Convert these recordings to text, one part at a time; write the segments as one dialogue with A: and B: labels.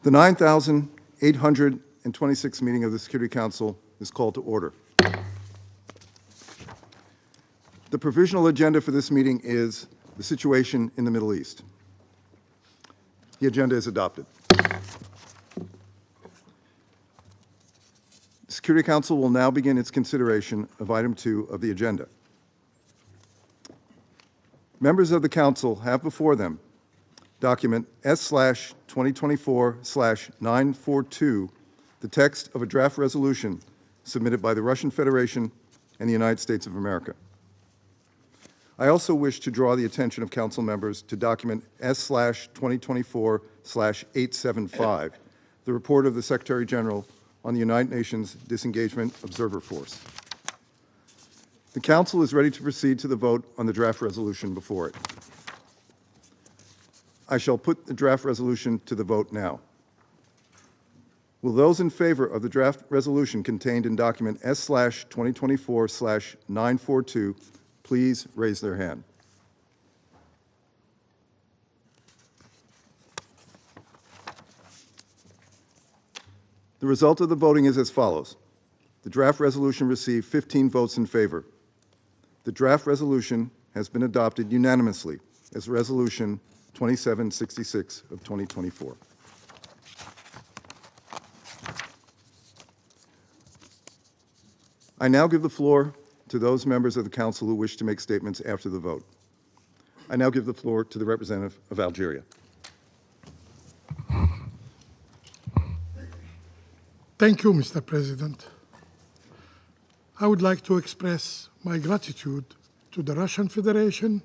A: The 9,826th meeting of the Security Council is called to order. The provisional agenda for this meeting is the situation in the Middle East. The agenda is adopted. The Security Council will now begin its consideration of item 2 of the agenda. Members of the Council have before them document S/2024/942, the text of a draft resolution submitted by the Russian Federation and the United States of America. I also wish to draw the attention of Council members to document S/2024/875, the report of the Secretary General on the United Nations Disengagement Observer Force. The Council is ready to proceed to the vote on the draft resolution before it. I shall put the draft resolution to the vote now. Will those in favor of the draft resolution contained in document S/2024/942 please raise their hand? The result of the voting is as follows. The draft resolution received 15 votes in favor. The draft resolution has been adopted unanimously as Resolution 2766 of 2024. I now give the floor to those members of the Council who wish to make statements after the vote. I now give the floor to the representative of Algeria.
B: Thank you, Mr. President. I would like to express my gratitude to the Russian Federation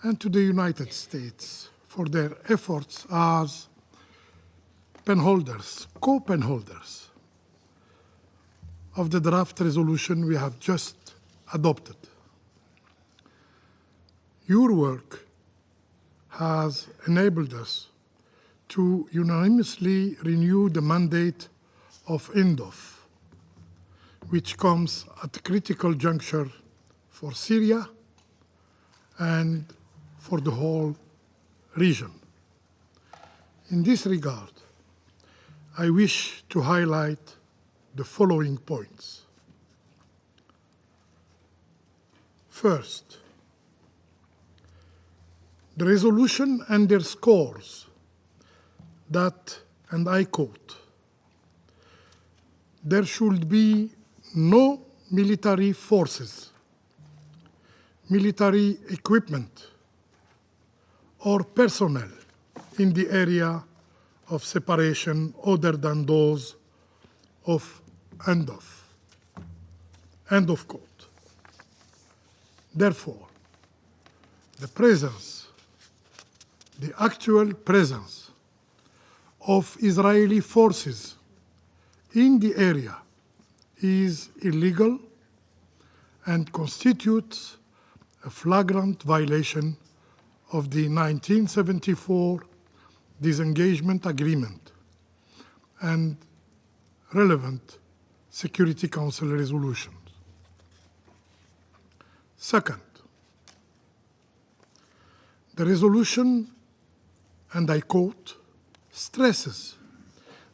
B: and to the United States for their efforts as penholders, co-penholders of the draft resolution we have just adopted. Your work has enabled us to unanimously renew the mandate of INDOF, which comes at a critical juncture for Syria and for the whole region. In this regard, I wish to highlight the following points. First, the resolution underscores that, and I quote, there should be no military forces, military equipment, or personnel in the area of separation other than those of INDOF. End of quote. Therefore, the actual presence of Israeli forces in the area is illegal and constitutes a flagrant violation of the 1974 disengagement agreement and relevant Security Council resolutions. Second, the resolution, and I quote, stresses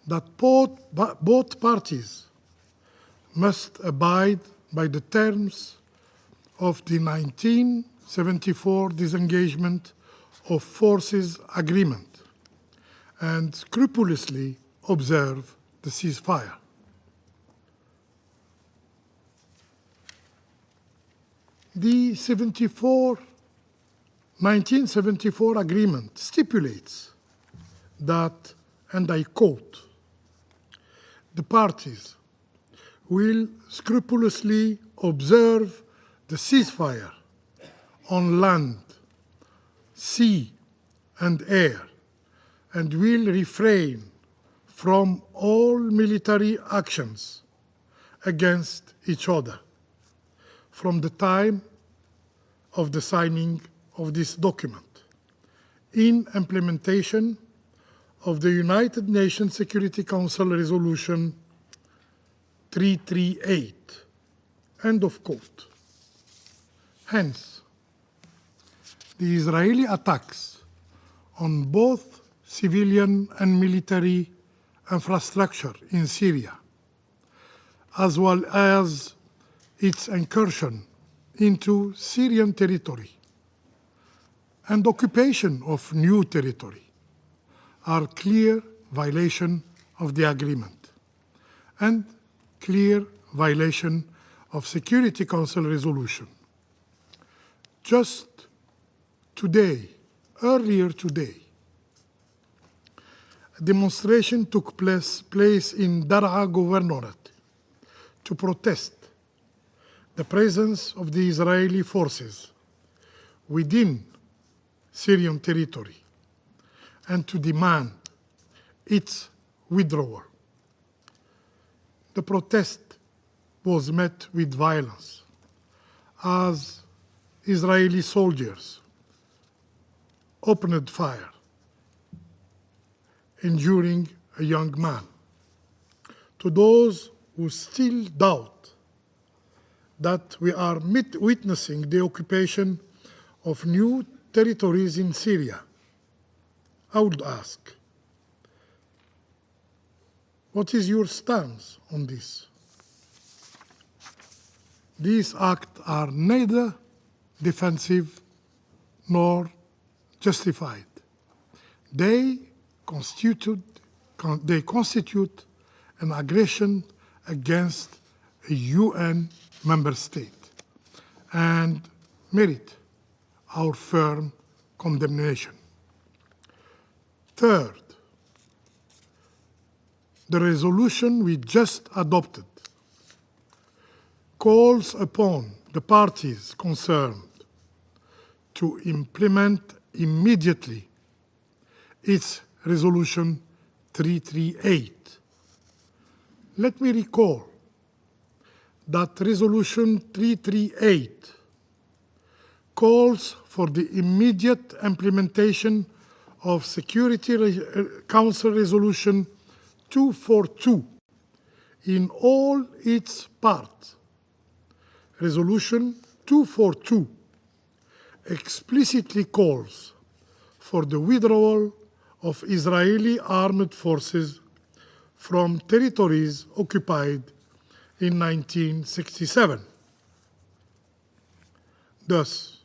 B: that both parties must abide by the terms of the 1974 disengagement of forces agreement and scrupulously observe the ceasefire. The 1974 agreement stipulates that, and I quote, the parties will scrupulously observe the ceasefire on land, sea, and air, and will refrain from all military actions against each other from the time of the signing of this document in implementation of the United Nations Security Council Resolution 338. End of quote. Hence, the Israeli attacks on both civilian and military infrastructure in Syria, as well as its incursion into Syrian territory and occupation of new territory are clear violation of the agreement and clear violation of Security Council resolution. Just today, earlier today, a demonstration took place in Dar'a Governorate to protest the presence of the Israeli forces within Syrian territory and to demand its withdrawal. The protest was met with violence as Israeli soldiers opened fire, injuring a young man. To those who still doubt that we are witnessing the occupation of new territories in Syria, I would ask, what is your stance on this? These acts are neither defensive nor justified. They constitute an aggression against a UN member state and merit our firm condemnation. Third, the resolution we just adopted calls upon the parties concerned to implement immediately its Resolution 338. Let me recall that Resolution 338 calls for the immediate implementation of Security Council Resolution 242 in all its parts. Resolution 242 explicitly calls for the withdrawal of Israeli armed forces from territories occupied in 1967. Thus,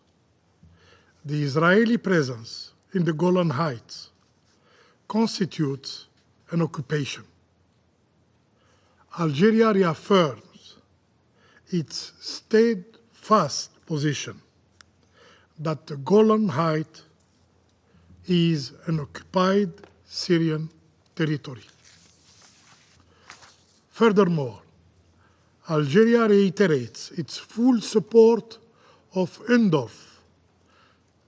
B: the Israeli presence in the Golan Heights constitutes an occupation. Algeria reaffirms its steadfast position that the Golan Heights is an occupied Syrian territory. Furthermore, Algeria reiterates its full support of UNDOF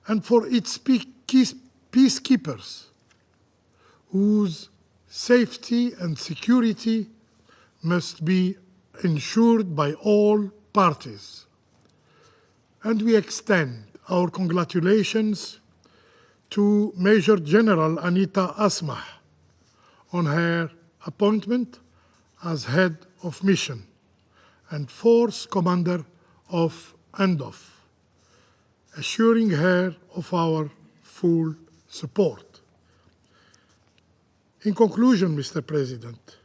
B: and for its peacekeepers, whose safety and security must be ensured by all parties. And we extend our congratulations to Major General Anita Asmah on her appointment as head of mission and force commander of UNDOF, assuring her of our full support. In conclusion, Mr. President,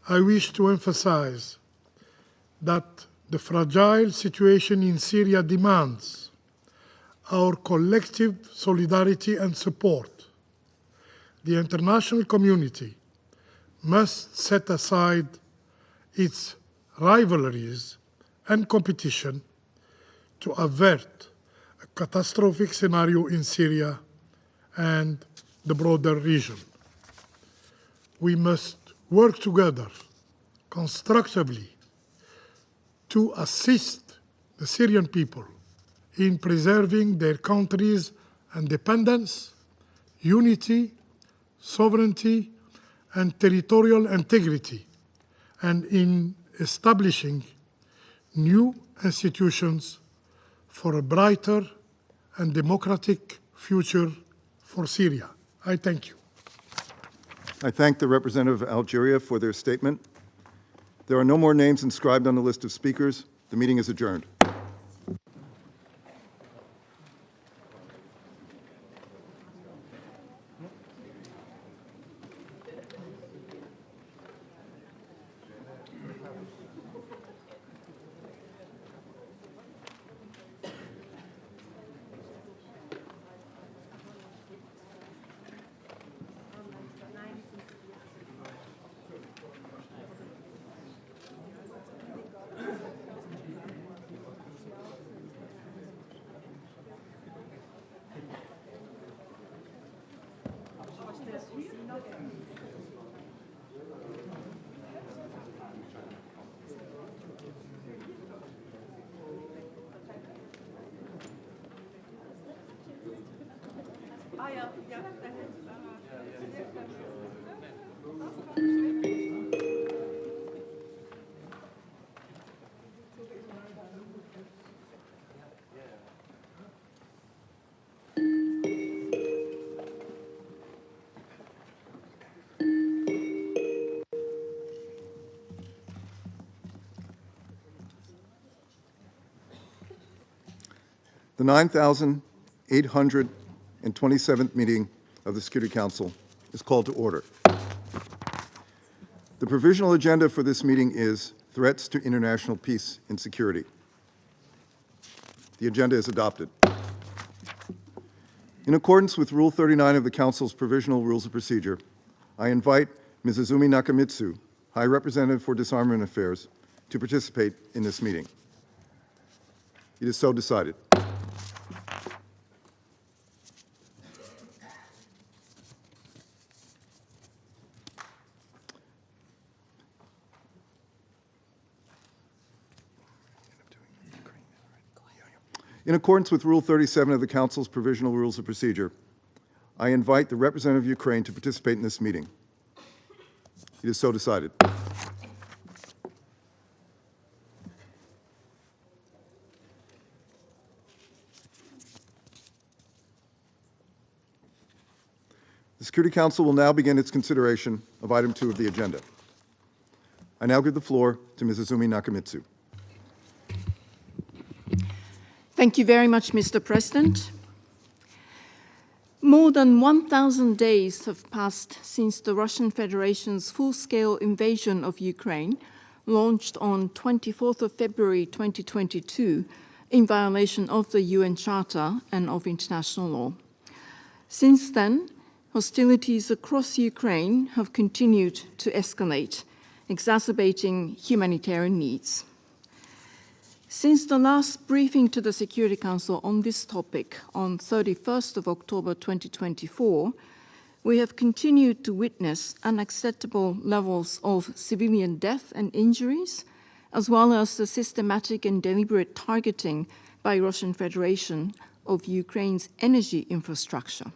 B: I wish to emphasize that the fragile situation in Syria demands our collective solidarity and support. The international community must set aside its rivalries and competition to avert a catastrophic scenario in Syria and the broader region. We must work together constructively to assist the Syrian people in preserving their country's independence, unity, sovereignty, and territorial integrity, and in establishing new institutions for a brighter and democratic future for Syria. I thank you.
A: I thank the representative of Algeria for their statement. There are no more names inscribed on the list of speakers. The meeting is adjourned. The 9,827th meeting of the Security Council is called to order. The provisional agenda for this meeting is Threats to International Peace and Security. The agenda is adopted. In accordance with Rule 39 of the Council's Provisional Rules of Procedure, I invite Ms. Izumi Nakamitsu, High Representative for Disarmament Affairs, to participate in this meeting. It is so decided. In accordance with Rule 37 of the Council's Provisional Rules of Procedure, I invite the representative of Ukraine to participate in this meeting. It is so decided. The Security Council will now begin its consideration of item 2 of the agenda. I now give the floor to Ms. Izumi Nakamitsu.
C: Thank you very much, Mr. President. More than 1,000 days have passed since the Russian Federation's full-scale invasion of Ukraine launched on 24th of February 2022 in violation of the UN Charter and of international law. Since then, hostilities across Ukraine have continued to escalate, exacerbating humanitarian needs. Since the last briefing to the Security Council on this topic on 31st of October 2024, we have continued to witness unacceptable levels of civilian death and injuries, as well as the systematic and deliberate targeting by Russian Federation of Ukraine's energy infrastructure.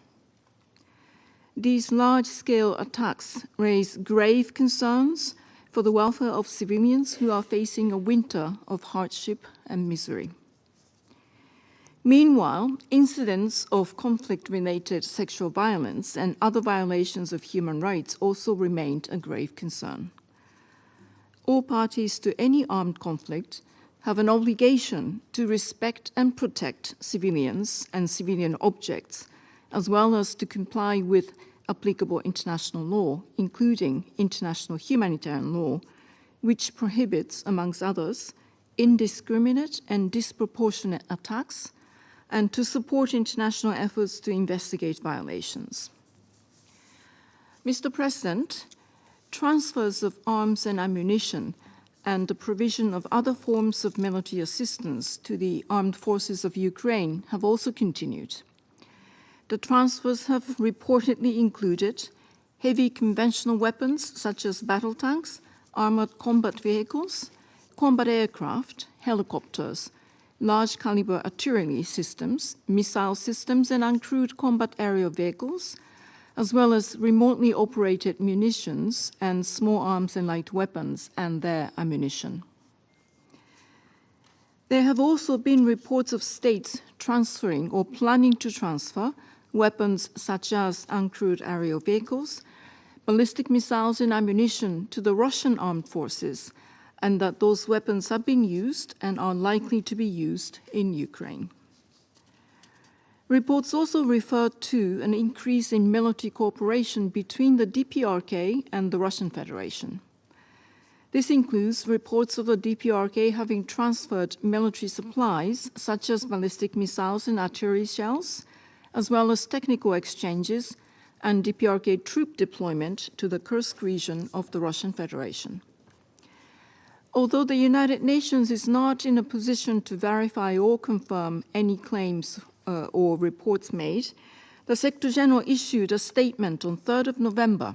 C: These large-scale attacks raise grave concerns for the welfare of civilians who are facing a winter of hardship and misery. Meanwhile, incidents of conflict-related sexual violence and other violations of human rights also remained a grave concern. All parties to any armed conflict have an obligation to respect and protect civilians and civilian objects, as well as to comply with applicable international law, including international humanitarian law, which prohibits, amongst others, indiscriminate and disproportionate attacks, and to support international efforts to investigate violations. Mr. President, transfers of arms and ammunition and the provision of other forms of military assistance to the armed forces of Ukraine have also continued. The transfers have reportedly included heavy conventional weapons such as battle tanks, armored combat vehicles, combat aircraft, helicopters, large caliber artillery systems, missile systems, and uncrewed combat aerial vehicles, as well as remotely operated munitions and small arms and light weapons and their ammunition. There have also been reports of states transferring or planning to transfer weapons such as uncrewed aerial vehicles, ballistic missiles and ammunition to the Russian armed forces, and that those weapons have been used and are likely to be used in Ukraine. Reports also refer to an increase in military cooperation between the DPRK and the Russian Federation. This includes reports of the DPRK having transferred military supplies such as ballistic missiles and artillery shells, as well as technical exchanges and DPRK troop deployment to the Kursk region of the Russian Federation. Although the United Nations is not in a position to verify or confirm any claims or reports made, the Secretary General issued a statement on 3rd of November,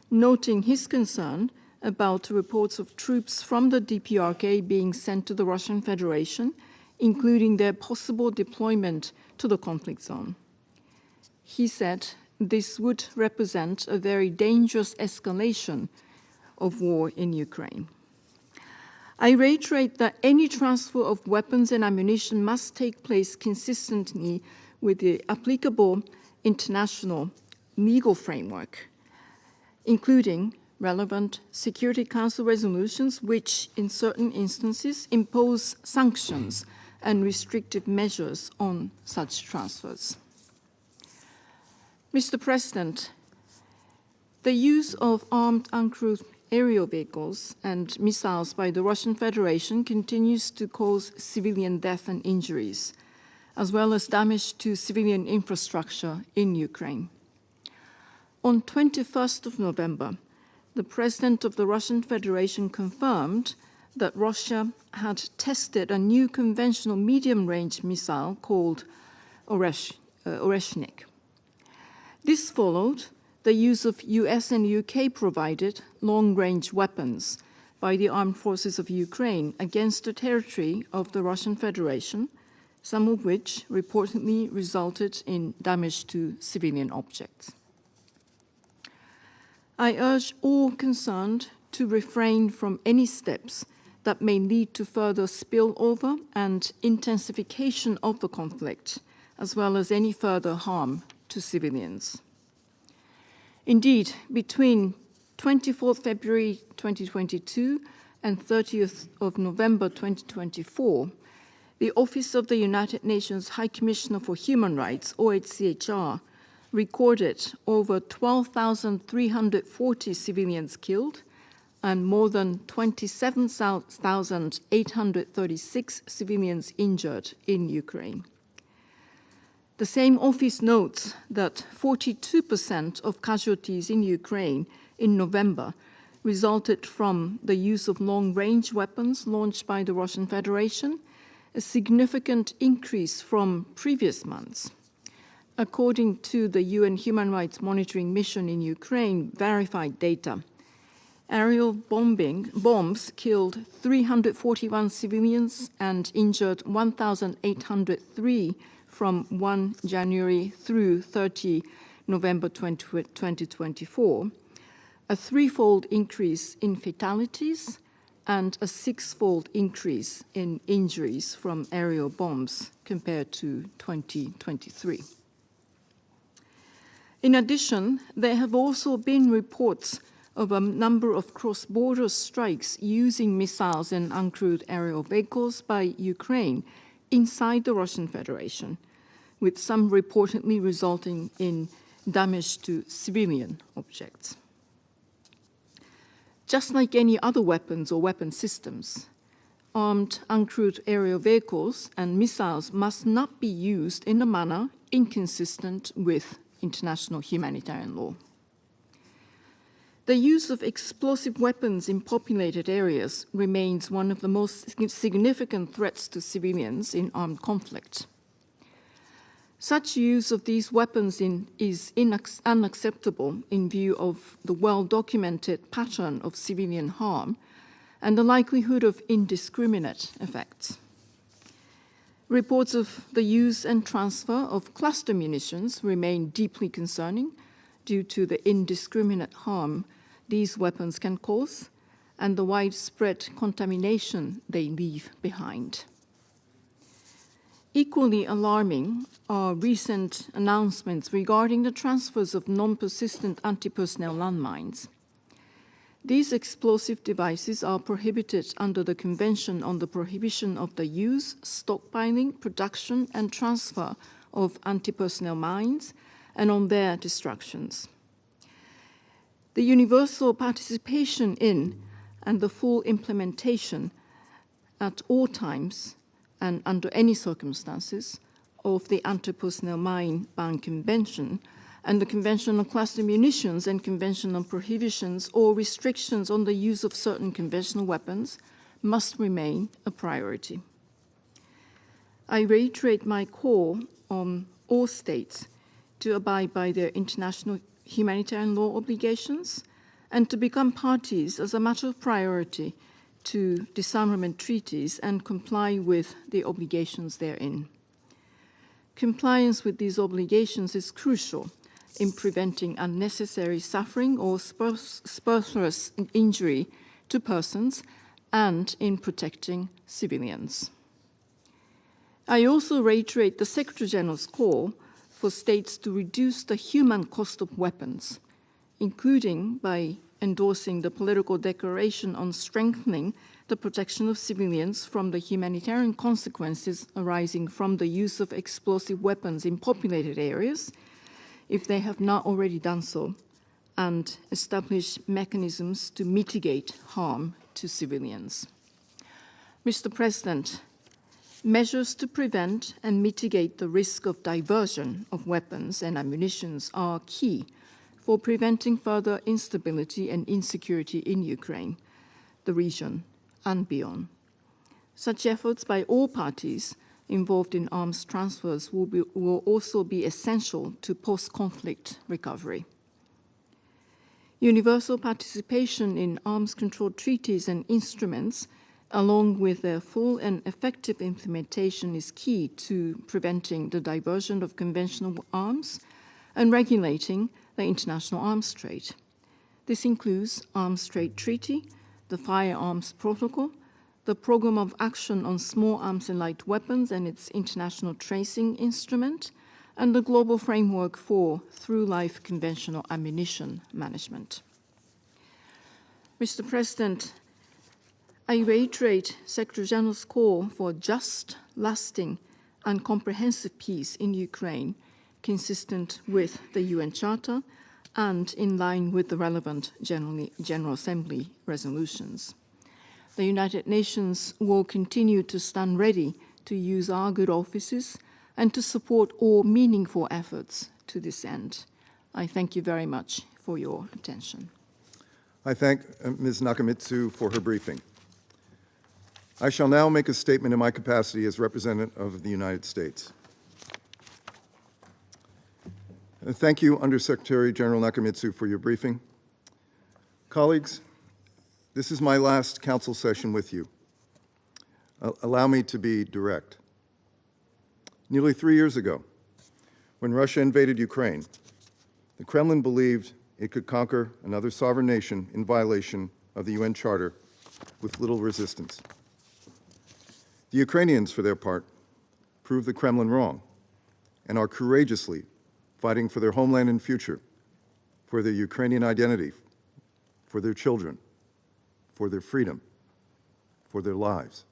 C: noting his concern about reports of troops from the DPRK being sent to the Russian Federation, including their possible deployment to the conflict zone. He said this would represent a very dangerous escalation of war in Ukraine. I reiterate that any transfer of weapons and ammunition must take place consistently with the applicable international legal framework, including relevant Security Council resolutions which, in certain instances, impose sanctions and restrictive measures on such transfers. Mr. President, the use of armed uncrewed aerial vehicles and missiles by the Russian Federation continues to cause civilian death and injuries, as well as damage to civilian infrastructure in Ukraine. On 21st of November, the President of the Russian Federation confirmed that Russia had tested a new conventional medium-range missile called Oreshnik. This followed the use of US and UK-provided long-range weapons by the armed forces of Ukraine against the territory of the Russian Federation, some of which reportedly resulted in damage to civilian objects. I urge all concerned to refrain from any steps that may lead to further spillover and intensification of the conflict, as well as any further harm to civilians. Indeed, between 24th February 2022 and 30th of November 2024, the Office of the United Nations High Commissioner for Human Rights, OHCHR, recorded over 12,340 civilians killed and more than 27,836 civilians injured in Ukraine. The same office notes that 42% of casualties in Ukraine in November resulted from the use of long-range weapons launched by the Russian Federation, a significant increase from previous months. According to the UN Human Rights Monitoring Mission in Ukraine verified data, aerial bombs killed 341 civilians and injured 1,803 from 1 January through 30 November 2024, a threefold increase in fatalities and a sixfold increase in injuries from aerial bombs compared to 2023. In addition, there have also been reports of a number of cross-border strikes using missiles and uncrewed aerial vehicles by Ukraine inside the Russian Federation, with some reportedly resulting in damage to civilian objects. Just like any other weapons or weapon systems, armed uncrewed aerial vehicles and missiles must not be used in a manner inconsistent with international humanitarian law. The use of explosive weapons in populated areas remains one of the most significant threats to civilians in armed conflict. Such use of these weapons is unacceptable in view of the well-documented pattern of civilian harm and the likelihood of indiscriminate effects. Reports of the use and transfer of cluster munitions remain deeply concerning due to the indiscriminate harm these weapons can cause and the widespread contamination they leave behind. Equally alarming are recent announcements regarding the transfers of non-persistent anti-personnel landmines. These explosive devices are prohibited under the Convention on the Prohibition of the Use, Stockpiling, Production, and Transfer of Anti-Personnel Mines and on their destructions. The universal participation in and the full implementation at all times and under any circumstances of the Anti-Personnel Mine Ban Convention and the Convention on Cluster Munitions and Convention on Prohibitions or restrictions on the use of certain conventional weapons must remain a priority. I reiterate my call on all states to abide by their international humanitarian law obligations, and to become parties as a matter of priority to disarmament treaties and comply with the obligations therein. Compliance with these obligations is crucial in preventing unnecessary suffering or superfluous injury to persons and in protecting civilians. I also reiterate the Secretary General's call for states to reduce the human cost of weapons, including by endorsing the political declaration on strengthening the protection of civilians from the humanitarian consequences arising from the use of explosive weapons in populated areas, if they have not already done so, and establish mechanisms to mitigate harm to civilians. Mr. President, measures to prevent and mitigate the risk of diversion of weapons and ammunition are key for preventing further instability and insecurity in Ukraine, the region, and beyond. Such efforts by all parties involved in arms transfers will also be essential to post-conflict recovery. Universal participation in arms control treaties and instruments, along with their full and effective implementation, is key to preventing the diversion of conventional arms and regulating the international arms trade. This includes Arms Trade Treaty, the Firearms Protocol, the Program of Action on Small Arms and Light Weapons and its international tracing instrument, and the Global Framework for Through-Life Conventional Ammunition Management. Mr. President, I reiterate Secretary General's call for just, lasting, and comprehensive peace in Ukraine, consistent with the UN Charter and in line with the relevant General Assembly resolutions. The United Nations will continue to stand ready to use our good offices and to support all meaningful efforts to this end. I thank you very much for your attention.
A: I thank Ms. Nakamitsu for her briefing. I shall now make a statement in my capacity as representative of the United States. Thank you, Undersecretary General Nakamitsu, for your briefing. Colleagues, this is my last council session with you. Allow me to be direct. Nearly 3 years ago, when Russia invaded Ukraine, the Kremlin believed it could conquer another sovereign nation in violation of the UN Charter with little resistance. The Ukrainians, for their part, proved the Kremlin wrong and are courageously fighting for their homeland and future, for their Ukrainian identity, for their children, for their freedom, for their lives.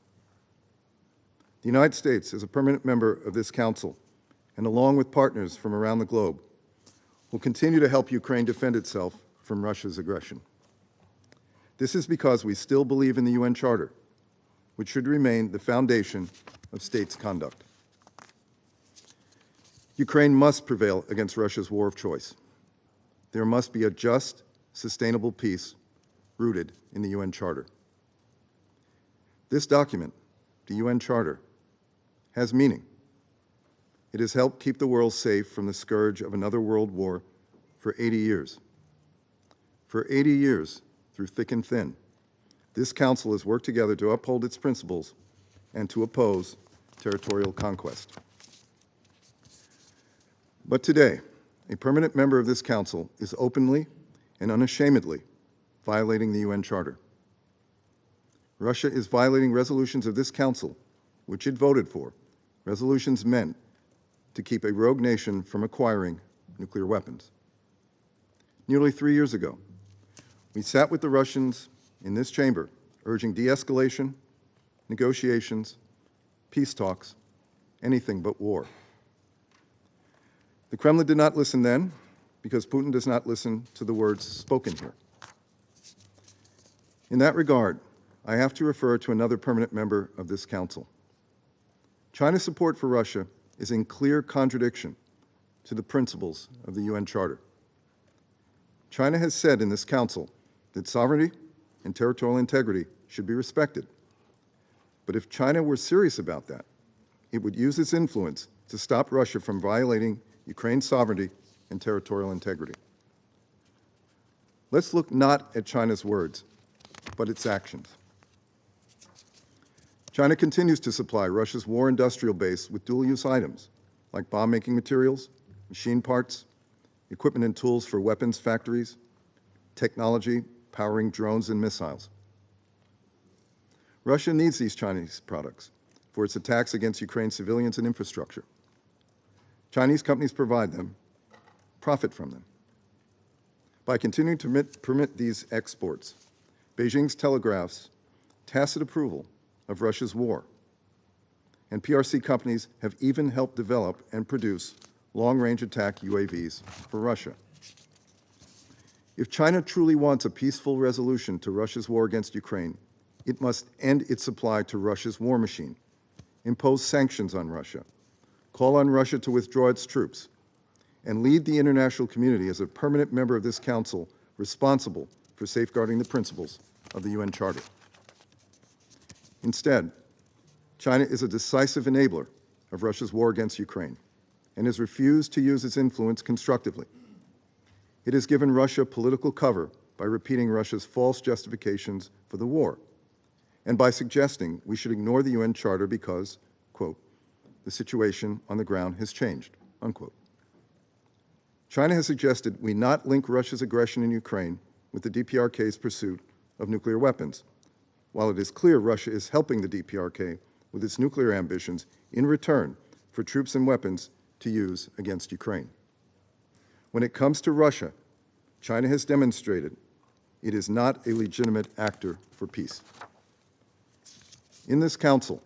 A: The United States, as a permanent member of this Council, and along with partners from around the globe, will continue to help Ukraine defend itself from Russia's aggression. This is because we still believe in the UN Charter, which should remain the foundation of states' conduct. Ukraine must prevail against Russia's war of choice. There must be a just, sustainable peace rooted in the UN Charter. This document, the UN Charter, has meaning. It has helped keep the world safe from the scourge of another world war for 80 years. For 80 years, through thick and thin, this Council has worked together to uphold its principles and to oppose territorial conquest. But today, a permanent member of this Council is openly and unashamedly violating the UN Charter. Russia is violating resolutions of this Council, which it voted for, resolutions meant to keep a rogue nation from acquiring nuclear weapons. Nearly 3 years ago, we sat with the Russians in this chamber, urging de-escalation, negotiations, peace talks, anything but war. The Kremlin did not listen then, because Putin does not listen to the words spoken here. In that regard, I have to refer to another permanent member of this Council. China's support for Russia is in clear contradiction to the principles of the UN Charter. China has said in this Council that sovereignty and territorial integrity should be respected. But if China were serious about that, it would use its influence to stop Russia from violating Ukraine's sovereignty and territorial integrity. Let's look not at China's words, but its actions. China continues to supply Russia's war industrial base with dual-use items like bomb-making materials, machine parts, equipment and tools for weapons factories, technology powering drones and missiles. Russia needs these Chinese products for its attacks against Ukraine's civilians and infrastructure. Chinese companies provide them, profit from them. By continuing to permit these exports, Beijing's telegraphs tacit approval of Russia's war, and PRC companies have even helped develop and produce long-range attack UAVs for Russia. If China truly wants a peaceful resolution to Russia's war against Ukraine, it must end its supply to Russia's war machine, impose sanctions on Russia, call on Russia to withdraw its troops, and lead the international community as a permanent member of this council responsible for safeguarding the principles of the UN Charter. Instead, China is a decisive enabler of Russia's war against Ukraine and has refused to use its influence constructively. It has given Russia political cover by repeating Russia's false justifications for the war and by suggesting we should ignore the UN Charter because, quote, the situation on the ground has changed, unquote. China has suggested we not link Russia's aggression in Ukraine with the DPRK's pursuit of nuclear weapons, while it is clear Russia is helping the DPRK with its nuclear ambitions in return for troops and weapons to use against Ukraine. When it comes to Russia, China has demonstrated it is not a legitimate actor for peace. In this council,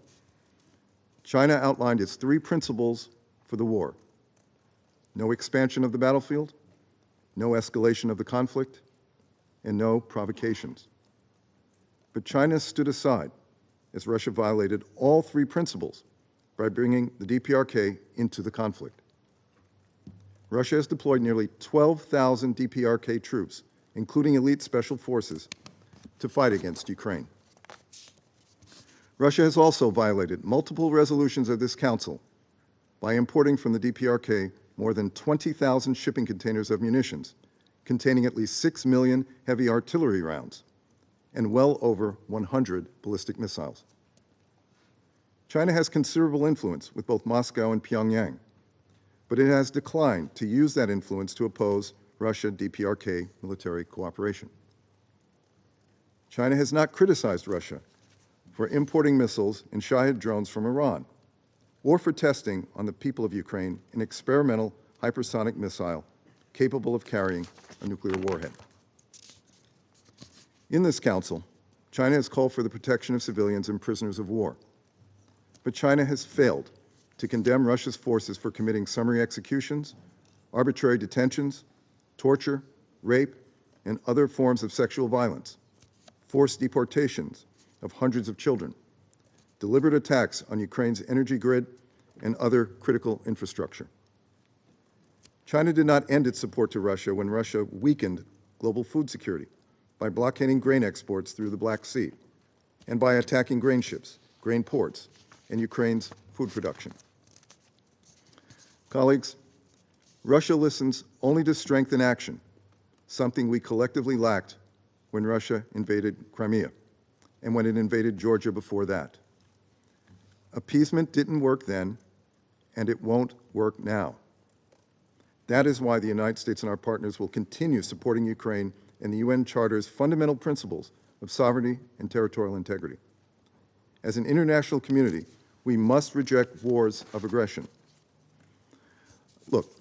A: China outlined its three principles for the war: no expansion of the battlefield, no escalation of the conflict, and no provocations. But China stood aside as Russia violated all three principles by bringing the DPRK into the conflict. Russia has deployed nearly 12,000 DPRK troops, including elite special forces, to fight against Ukraine. Russia has also violated multiple resolutions of this council by importing from the DPRK more than 20,000 shipping containers of munitions containing at least 6 million heavy artillery rounds and well over 100 ballistic missiles. China has considerable influence with both Moscow and Pyongyang, but it has declined to use that influence to oppose Russia-DPRK military cooperation. China has not criticized Russia for importing missiles and Shahed drones from Iran, or for testing on the people of Ukraine an experimental hypersonic missile capable of carrying a nuclear warhead. In this council, China has called for the protection of civilians and prisoners of war, but China has failed to condemn Russia's forces for committing summary executions, arbitrary detentions, torture, rape, and other forms of sexual violence, forced deportations of hundreds of children, deliberate attacks on Ukraine's energy grid and other critical infrastructure. China did not end its support to Russia when Russia weakened global food security by blockading grain exports through the Black Sea and by attacking grain ships, grain ports, and Ukraine's food production. Colleagues, Russia listens only to strength in action, something we collectively lacked when Russia invaded Crimea and when it invaded Georgia before that. Appeasement didn't work then, and it won't work now. That is why the United States and our partners will continue supporting Ukraine and the UN Charter's fundamental principles of sovereignty and territorial integrity. As an international community, we must reject wars of aggression. Look,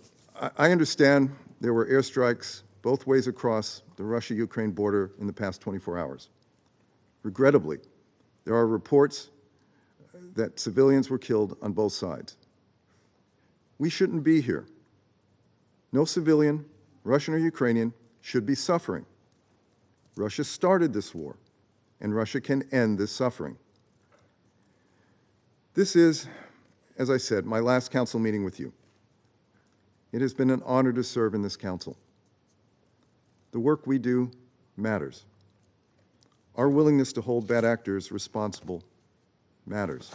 A: I understand there were airstrikes both ways across the Russia-Ukraine border in the past 24 hours. Regrettably, there are reports that civilians were killed on both sides. We shouldn't be here. No civilian, Russian or Ukrainian, should be suffering. Russia started this war, and Russia can end this suffering. This is, as I said, my last council meeting with you. It has been an honor to serve in this council. The work we do matters. Our willingness to hold bad actors responsible matters.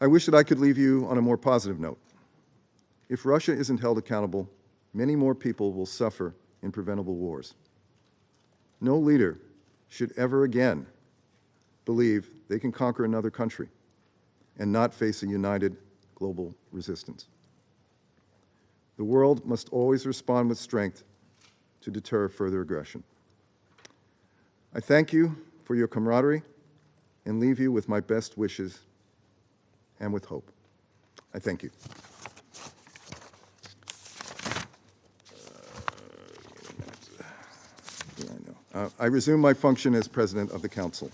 A: I wish that I could leave you on a more positive note. If Russia isn't held accountable, many more people will suffer in preventable wars. No leader should ever again believe they can conquer another country and not face a united global resistance. The world must always respond with strength to deter further aggression. I thank you for your camaraderie and leave you with my best wishes and with hope. I thank you. I resume my function as President of the Council.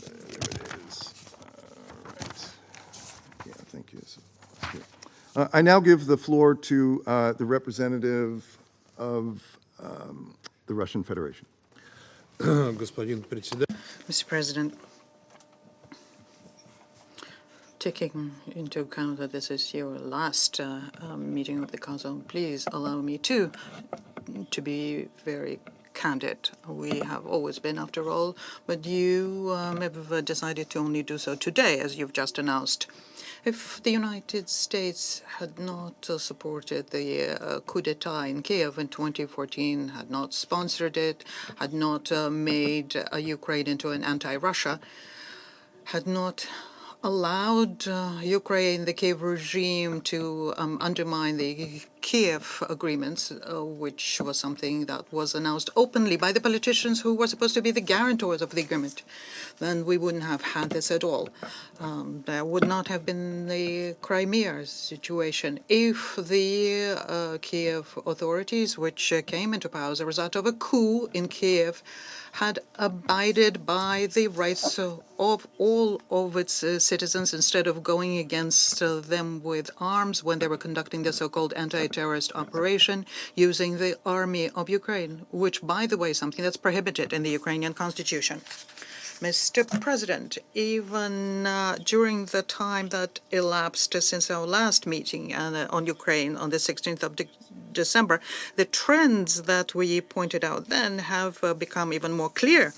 A: There it is. All right. Yeah, thank you. Here. I now give the floor to the representative of the Russian Federation.
D: Mr. President, taking into account that this is your last meeting of the Council, please allow me to be very candid. We have always been, after all, but you have decided to only do so today, as you've just announced. If the United States had not supported the coup d'etat in Kiev in 2014, had not sponsored it, had not made Ukraine into an anti-Russia, had not allowed Ukraine, the Kiev regime, to undermine the Kiev agreements, which was something that was announced openly by the politicians who were supposed to be the guarantors of the agreement, then we wouldn't have had this at all. There would not have been the Crimea situation if the Kiev authorities, which came into power as a result of a coup in Kiev, had abided by the rights of all of its citizens instead of going against them with arms when they were conducting the so-called anti-terrorist operation using the army of Ukraine, which, by the way, is something that's prohibited in the Ukrainian constitution. Mr. President, even during the time that elapsed since our last meeting on Ukraine on the 16th of December, the trends that we pointed out then have become even more clear.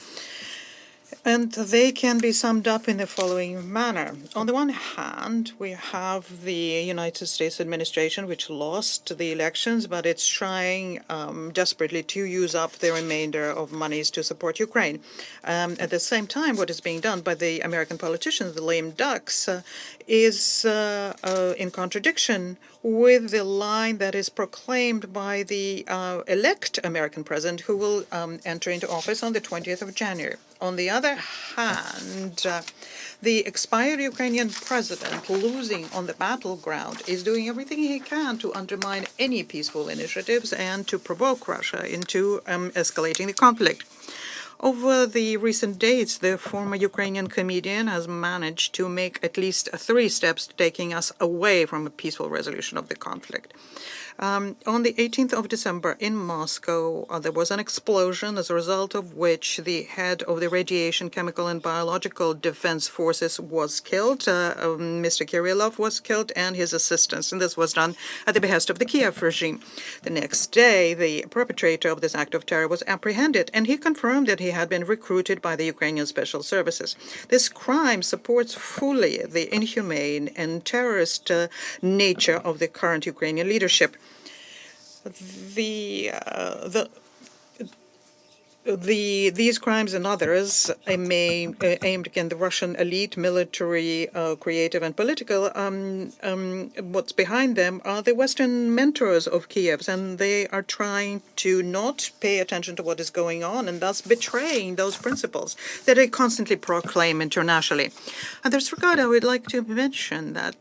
D: And they can be summed up in the following manner. On the one hand, we have the United States administration, which lost the elections, but it's trying desperately to use up the remainder of monies to support Ukraine. At the same time, what is being done by the American politicians, the lame ducks, is in contradiction with the line that is proclaimed by the elect American president, who will enter into office on the 20th of January. On the other hand, the expired Ukrainian president, losing on the battleground, is doing everything he can to undermine any peaceful initiatives and to provoke Russia into escalating the conflict. Over the recent days, the former Ukrainian comedian has managed to make at least 3 steps taking us away from a peaceful resolution of the conflict. On the 18th of December in Moscow, there was an explosion as a result of which the head of the Radiation, Chemical and Biological Defense Forces was killed. Mr. Kirillov was killed and his assistants, and this was done at the behest of the Kiev regime. The next day, the perpetrator of this act of terror was apprehended, and he confirmed that he had been recruited by the Ukrainian Special Services. This crime supports fully the inhumane and terrorist nature of the current Ukrainian leadership. These crimes and others aimed against the Russian elite, military, creative, and political. What's behind them are the Western mentors of Kiev, and they are trying to not pay attention to what is going on and thus betraying those principles that they constantly proclaim internationally. In this regard, I would like to mention that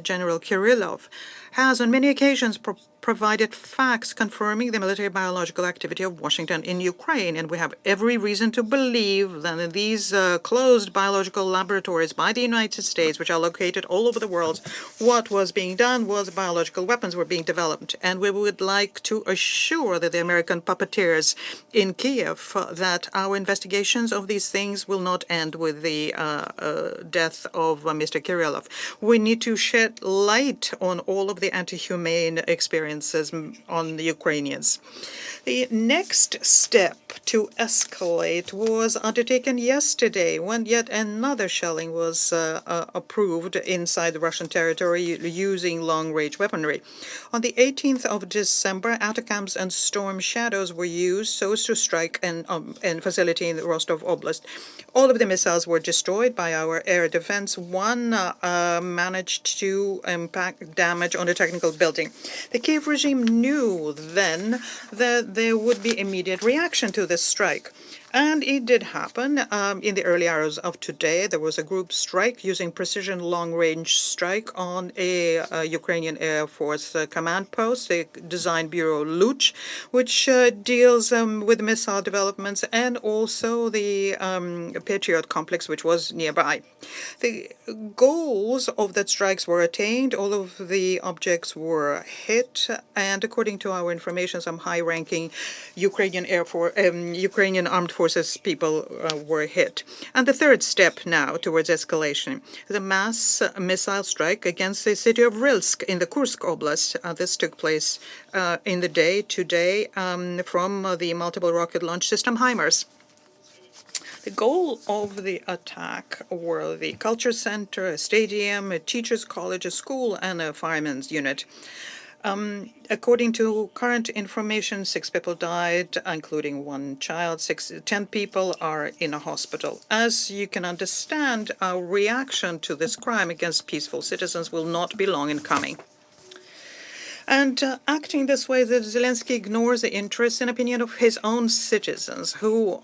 D: General Kirillov has on many occasions provided facts confirming the military biological activity of Washington in Ukraine, and we have every reason to believe that in these closed biological laboratories by the United States, which are located all over the world, what was being done was biological weapons were being developed, and we would like to assure that the American puppeteers in Kiev that our investigations of these things will not end with the death of Mr. Kirillov. We need to shed light on all of the anti-humane experience violences on the Ukrainians. The next step to escalate was undertaken yesterday when yet another shelling was approved inside the Russian territory using long-range weaponry. On the 18th of December, ATACMS and Storm Shadows were used so as to strike a facility in Rostov Oblast. All of the missiles were destroyed by our air defense. One managed to impact damage on a technical building. The Kiev regime knew then that there would be immediate reaction to this strike. And it did happen. In the early hours of today, there was a group strike using precision long-range strike on a Ukrainian Air Force command post, the design bureau Luch, which deals with missile developments, and also the Patriot complex, which was nearby. The goals of that strikes were attained. All of the objects were hit, and according to our information, some high-ranking Ukrainian armed forces people were hit. And the third step now towards escalation is a mass missile strike against the city of Rilsk in the Kursk Oblast. This took place in the day today from the multiple rocket launch system HIMARS. The goal of the attack were the culture center, a stadium, a teacher's college, a school, and a fireman's unit. According to current information, 6 people died, including 1 child. 10 people are in a hospital. As you can understand, our reaction to this crime against peaceful citizens will not be long in coming. And acting this way, Zelensky ignores the interests and opinion of his own citizens, who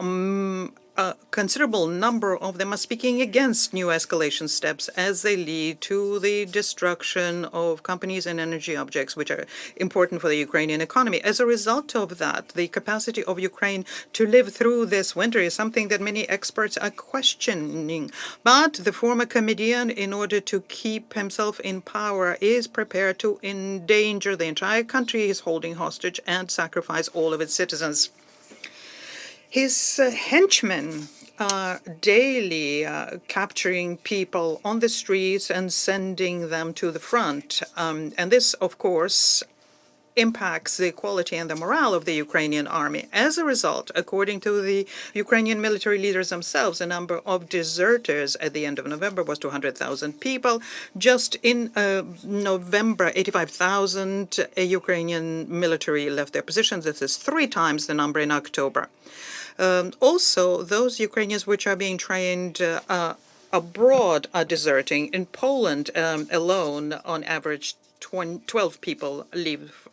D: a considerable number of them are speaking against new escalation steps as they lead to the destruction of companies and energy objects which are important for the Ukrainian economy. As a result of that, the capacity of Ukraine to live through this winter is something that many experts are questioning. But the former comedian, in order to keep himself in power, is prepared to endanger the entire country he is holding hostage and sacrifice all of its citizens. His henchmen are daily capturing people on the streets and sending them to the front. And this, of course, impacts the quality and the morale of the Ukrainian army. As a result, according to the Ukrainian military leaders themselves, the number of deserters at the end of November was 200,000 people. Just in November, 85,000 Ukrainian military left their positions. This is 3 times the number in October. Also, those Ukrainians which are being trained abroad are deserting. In Poland alone, on average, 12 people leave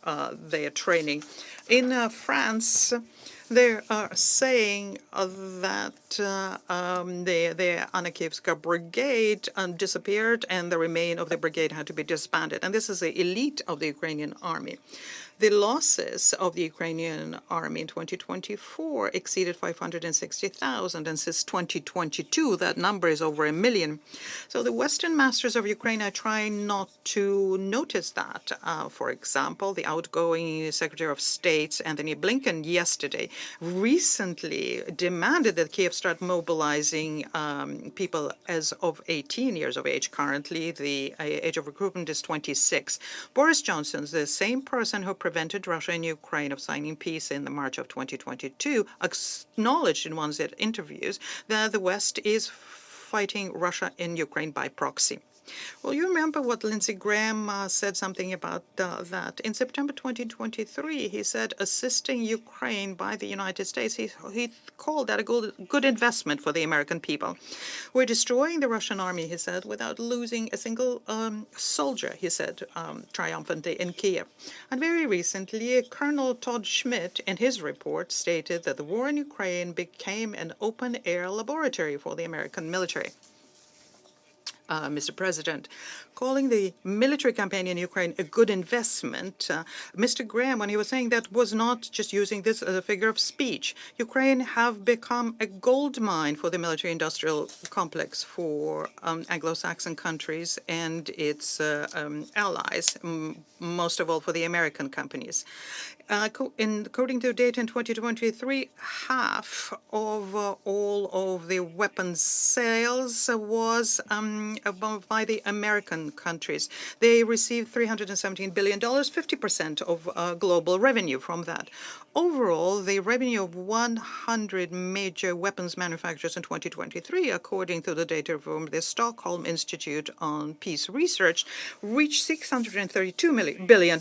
D: their training. In France, they are saying that the Anakivska brigade disappeared and the remain of the brigade had to be disbanded. And this is the elite of the Ukrainian army. The losses of the Ukrainian army in 2024 exceeded 560,000, and since 2022, that number is over 1 million. So the Western masters of Ukraine are trying not to notice that. For example, the outgoing Secretary of State, Anthony Blinken, yesterday recently demanded that Kiev start mobilizing people as of 18 years of age. Currently, the age of recruitment is 26. Boris Johnson, the same person who prevented Russia and Ukraine of signing peace in the March of 2022, acknowledged in one of his interviews that the West is fighting Russia and Ukraine by proxy. Well, you remember what Lindsey Graham said something about that. In September 2023, he said assisting Ukraine by the United States, he called that a good investment for the American people. We're destroying the Russian army, he said, without losing a single soldier, he said triumphantly in Kiev. And very recently, Colonel Todd Schmidt, in his report, stated that the war in Ukraine became an open-air laboratory for the American military. Mr. President, calling the military campaign in Ukraine a good investment, Mr. Graham, when he was saying that, was not just using this as a figure of speech. Ukraine have become a gold mine for the military-industrial complex for Anglo-Saxon countries and its allies, most of all for the American companies. According to data in 2023, half of all of the weapons sales was by the American countries. They received $317 billion, 50% of global revenue from that. Overall, the revenue of 100 major weapons manufacturers in 2023, according to the data from the Stockholm Institute on Peace Research, reached $632 billion.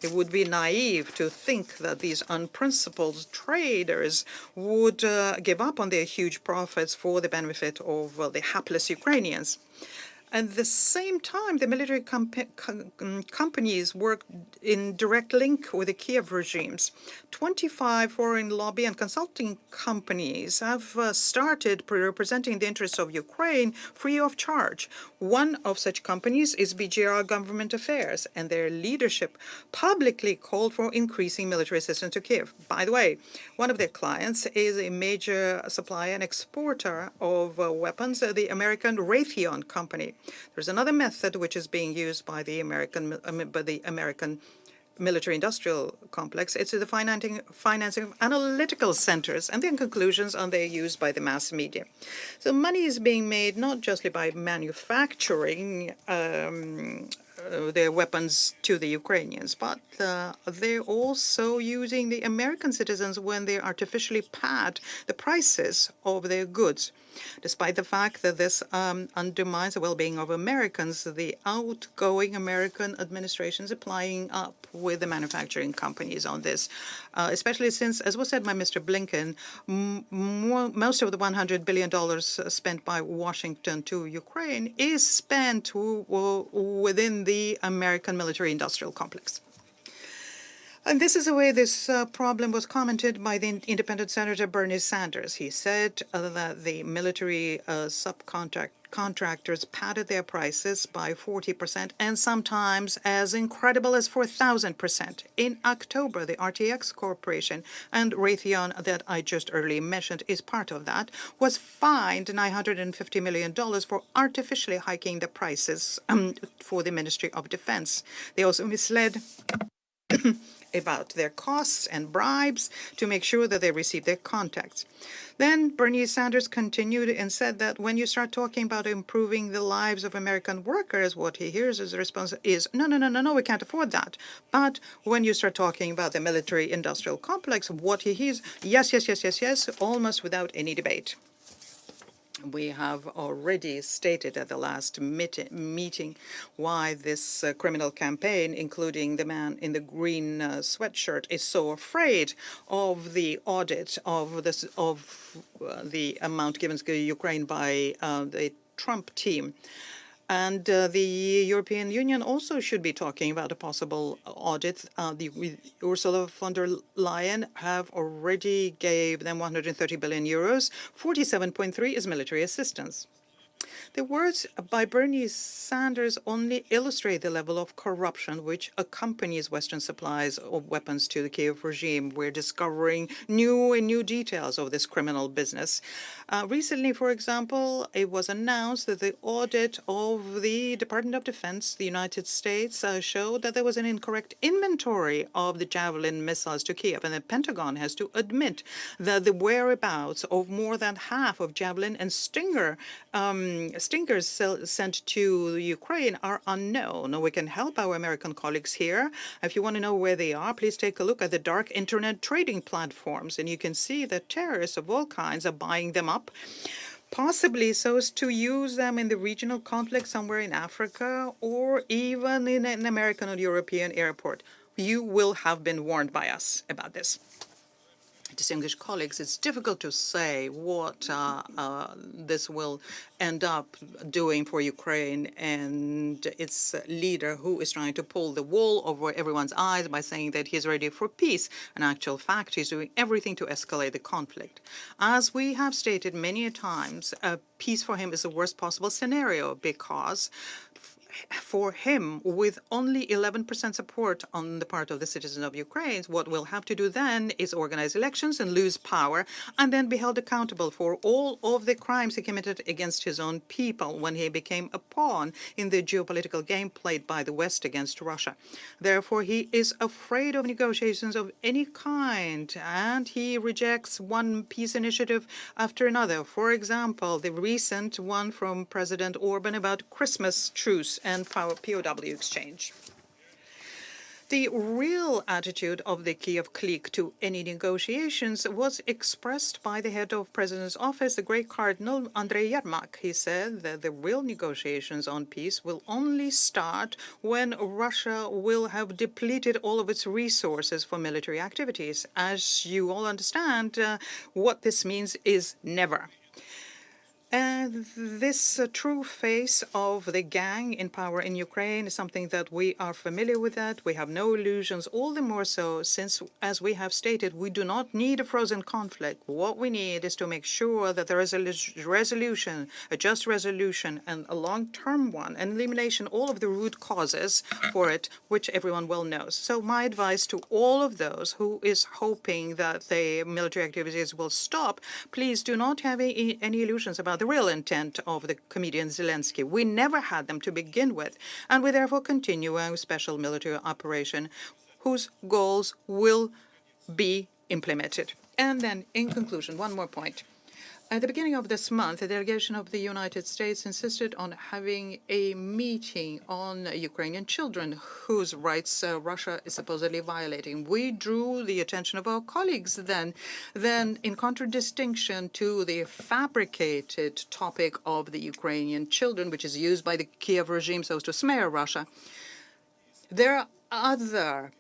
D: It would be naive to think that these unprincipled traders would give up on their huge profits for the benefit of the hapless Ukrainians. At the same time, the military companies work in direct link with the Kiev regimes. 25 foreign lobby and consulting companies have started representing the interests of Ukraine free of charge. One of such companies is BGR Government Affairs, and their leadership publicly called for increasing military assistance to Kiev. By the way, one of their clients is a major supplier and exporter of weapons, the American Raytheon company. There's another method which is being used by the American military-industrial complex. It's the financing of analytical centers, and then conclusions on they're used by the mass media. So money is being made not just by manufacturing their weapons to the Ukrainians, but they're also using the American citizens when they artificially pad the prices of their goods. Despite the fact that this undermines the well-being of Americans, the outgoing American administration is applying up with the manufacturing companies on this, especially since, as was said by Mr. Blinken, most of the $100 billion spent by Washington to Ukraine is spent within the American military-industrial complex. And this is the way this problem was commented by the independent Senator Bernie Sanders. He said that the military subcontractors padded their prices by 40% and sometimes as incredible as 4,000%. In October, the RTX Corporation and Raytheon that I just earlier mentioned is part of that, was fined $950 million for artificially hiking the prices for the Ministry of Defense. They also misled about their costs and bribes to make sure that they receive their contracts. Then Bernie Sanders continued and said that when you start talking about improving the lives of American workers, what he hears as a response is, no, we can't afford that. But when you start talking about the military-industrial complex, what he hears, yes, almost without any debate. We have already stated at the last meeting why this criminal campaign, including the man in the green sweatshirt, is so afraid of the audit of the amount given to Ukraine by the Trump team. And the European Union also should be talking about a possible audit. Ursula von der Leyen have already gave them 130 billion euros. 47.3 is military assistance. The words by Bernie Sanders only illustrate the level of corruption which accompanies Western supplies of weapons to the Kiev regime. We're discovering new details of this criminal business. Recently, for example, it was announced that the audit of the Department of Defense, the United States, showed that there was an incorrect inventory of the Javelin missiles to Kiev, and the Pentagon has to admit that the whereabouts of more than half of Javelin and Stingers sent to Ukraine are unknown. We can help our American colleagues here. If you want to know where they are, please take a look at the dark internet trading platforms, and you can see that terrorists of all kinds are buying them up, possibly so as to use them in the regional conflict somewhere in Africa or even in an American or European airport. You will have been warned by us about this. Distinguished colleagues, it's difficult to say what this will end up doing for Ukraine and its leader, who is trying to pull the wool over everyone's eyes by saying that he's ready for peace. In actual fact, he's doing everything to escalate the conflict. As we have stated many times, peace for him is the worst possible scenario because for him, with only 11% support on the part of the citizens of Ukraine, what we'll have to do then is organize elections and lose power, and then be held accountable for all of the crimes he committed against his own people when he became a pawn in the geopolitical game played by the West against Russia. Therefore, he is afraid of negotiations of any kind, and he rejects one peace initiative after another. For example, the recent one from President Orban about Christmas truce and POW exchange. The real attitude of the Kiev clique to any negotiations was expressed by the head of President's office, the Great Cardinal Andrei Yermak. He said that the real negotiations on peace will only start when Russia will have depleted all of its resources for military activities. As you all understand, what this means is never. And this true face of the gang in power in Ukraine is something that we are familiar with. That we have no illusions, all the more so since, as we have stated, we do not need a frozen conflict. What we need is to make sure that there is a resolution, a just resolution, and a long-term one, and elimination all of the root causes for it, which everyone well knows. So my advice to all of those who is hoping that the military activities will stop, please do not have any illusions about the real intent of the comedian Zelensky. We never had them to begin with, and we therefore continue a special military operation whose goals will be implemented. And then, in conclusion, one more point. At the beginning of this month, a delegation of the United States insisted on having a meeting on Ukrainian children whose rights Russia is supposedly violating. We drew the attention of our colleagues then in contradistinction to the fabricated topic of the Ukrainian children, which is used by the Kiev regime so as to smear Russia. There are other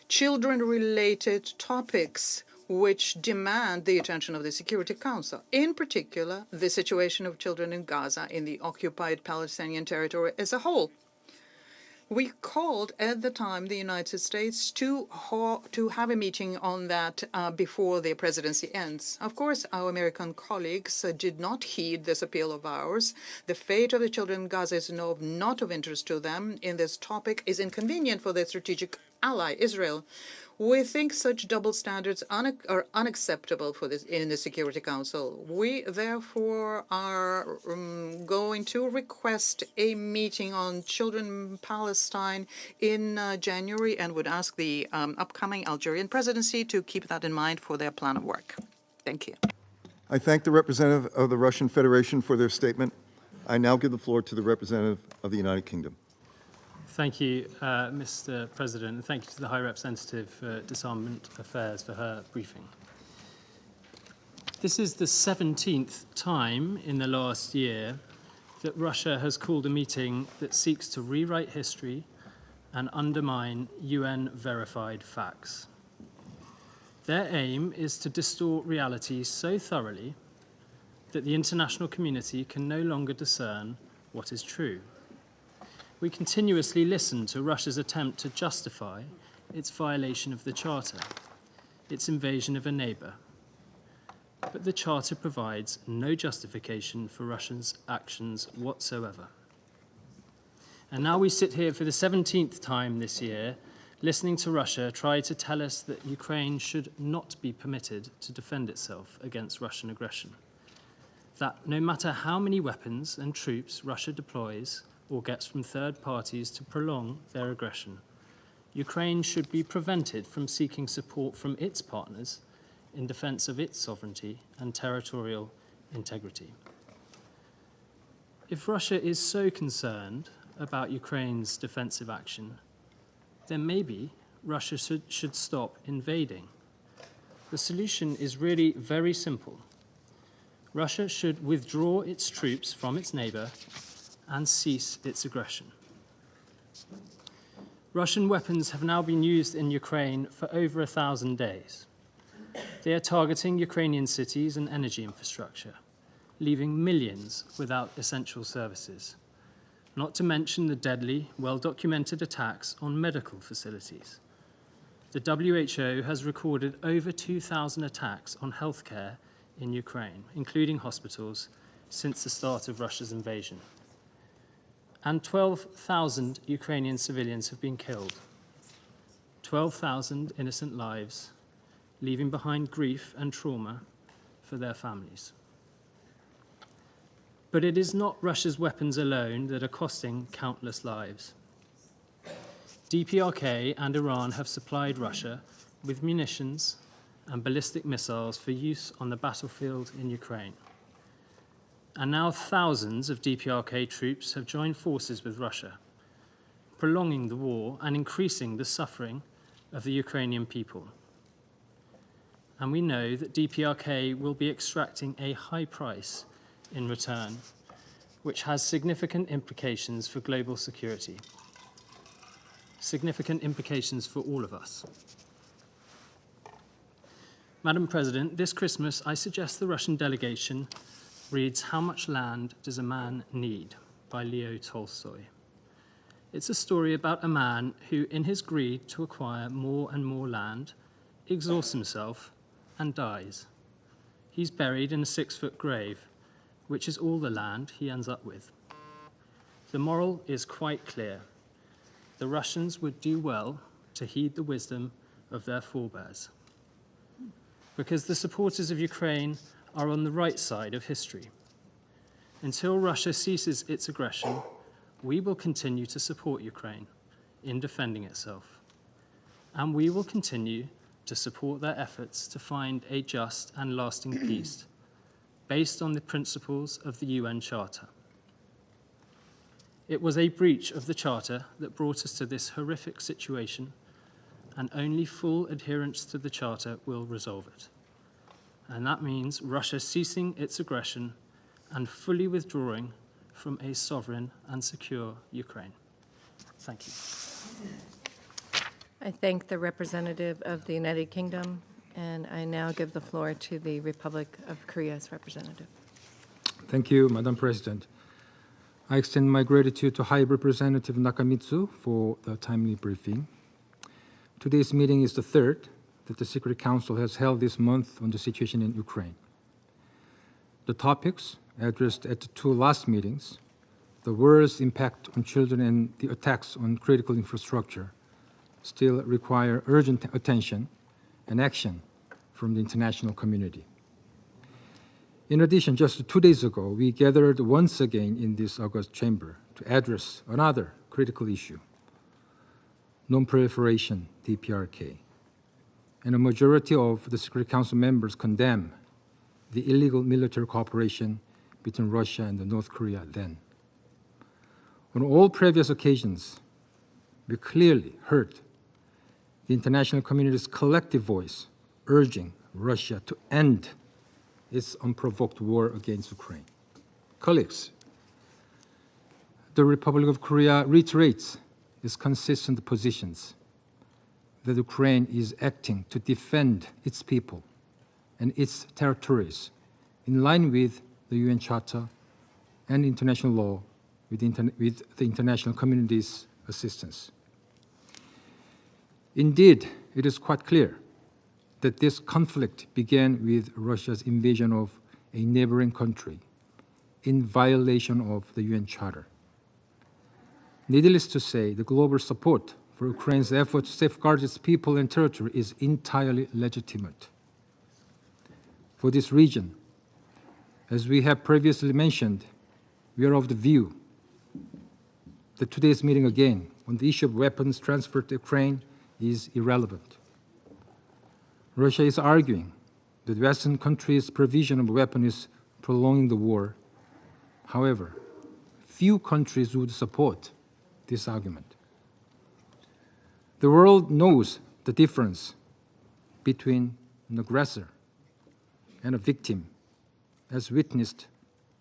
D: children-related topics which demand the attention of the Security Council, in particular, the situation of children in Gaza, in the occupied Palestinian territory as a whole. We called at the time the United States to have a meeting on that before the presidency ends. Of course, our American colleagues did not heed this appeal of ours. The fate of the children in Gaza is not of interest to them, and this topic is inconvenient for their strategic ally, Israel. We think such double standards are unacceptable for this in the Security Council. We therefore are going to request a meeting on children in Palestine in January, and would ask the upcoming Algerian presidency to keep that in mind for their plan of work. Thank you.
A: I thank the representative of the Russian Federation for their statement. I now give the floor to the representative of the United Kingdom.
E: Thank you, Mr. President, and thank you to the High Representative for Disarmament Affairs for her briefing. This is the 17th time in the last year that Russia has called a meeting that seeks to rewrite history and undermine UN-verified facts. Their aim is to distort reality so thoroughly that the international community can no longer discern what is true. We continuously listen to Russia's attempt to justify its violation of the Charter, its invasion of a neighbour. But the Charter provides no justification for Russia's actions whatsoever. And now we sit here for the 17th time this year, listening to Russia try to tell us that Ukraine should not be permitted to defend itself against Russian aggression. That no matter how many weapons and troops Russia deploys or gets from third parties to prolong their aggression, Ukraine should be prevented from seeking support from its partners in defense of its sovereignty and territorial integrity. If Russia is so concerned about Ukraine's defensive action, then maybe Russia should stop invading. The solution is really very simple. Russia should withdraw its troops from its neighbour and cease its aggression. Russian weapons have now been used in Ukraine for over 1,000 days. They are targeting Ukrainian cities and energy infrastructure, leaving millions without essential services, not to mention the deadly, well-documented attacks on medical facilities. The WHO has recorded over 2,000 attacks on healthcare in Ukraine, including hospitals, since the start of Russia's invasion. and 12,000 Ukrainian civilians have been killed. 12,000 innocent lives, leaving behind grief and trauma for their families. But it is not Russia's weapons alone that are costing countless lives. DPRK and Iran have supplied Russia with munitions and ballistic missiles for use on the battlefield in Ukraine. And now thousands of DPRK troops have joined forces with Russia, prolonging the war and increasing the suffering of the Ukrainian people. And we know that DPRK will be extracting a high price in return, which has significant implications for global security, significant implications for all of us. Madam President, this Christmas I suggest the Russian delegation reads How Much Land Does a Man Need by Leo Tolstoy. It's a story about a man who, in his greed to acquire more and more land, exhausts himself and dies. He's buried in a 6-foot grave, which is all the land he ends up with. The moral is quite clear. The Russians would do well to heed the wisdom of their forebears, because the supporters of Ukraine are on the right side of history. Until Russia ceases its aggression, we will continue to support Ukraine in defending itself, and we will continue to support their efforts to find a just and lasting peace based on the principles of the UN Charter. It was a breach of the Charter that brought us to this horrific situation, and only full adherence to the Charter will resolve it. And that means Russia ceasing its aggression and fully withdrawing from a sovereign and secure Ukraine. Thank you.
F: I thank the representative of the United Kingdom, and I now give the floor to the Republic of Korea's representative.
G: Thank you, Madam President. I extend my gratitude to High Representative Nakamitsu for the timely briefing. Today's meeting is the third that the Security Council has held this month on the situation in Ukraine. The topics addressed at the two last meetings, the war's impact on children and the attacks on critical infrastructure, still require urgent attention and action from the international community. In addition, just 2 days ago, we gathered once again in this august chamber to address another critical issue, non-proliferation, DPRK. And a majority of the Security Council members condemn the illegal military cooperation between Russia and North Korea then. On all previous occasions, we clearly heard the international community's collective voice urging Russia to end its unprovoked war against Ukraine. Colleagues, the Republic of Korea reiterates its consistent positions that Ukraine is acting to defend its people and its territories in line with the UN Charter and international law with the international community's assistance. Indeed, it is quite clear that this conflict began with Russia's invasion of a neighboring country in violation of the UN Charter. Needless to say, the global support for Ukraine's effort to safeguard its people and territory is entirely legitimate. For this region, as we have previously mentioned, we are of the view that today's meeting again on the issue of weapons transferred to Ukraine is irrelevant. Russia is arguing that Western countries' provision of weapons is prolonging the war. However, few countries would support this argument. The world knows the difference between an aggressor and a victim, as witnessed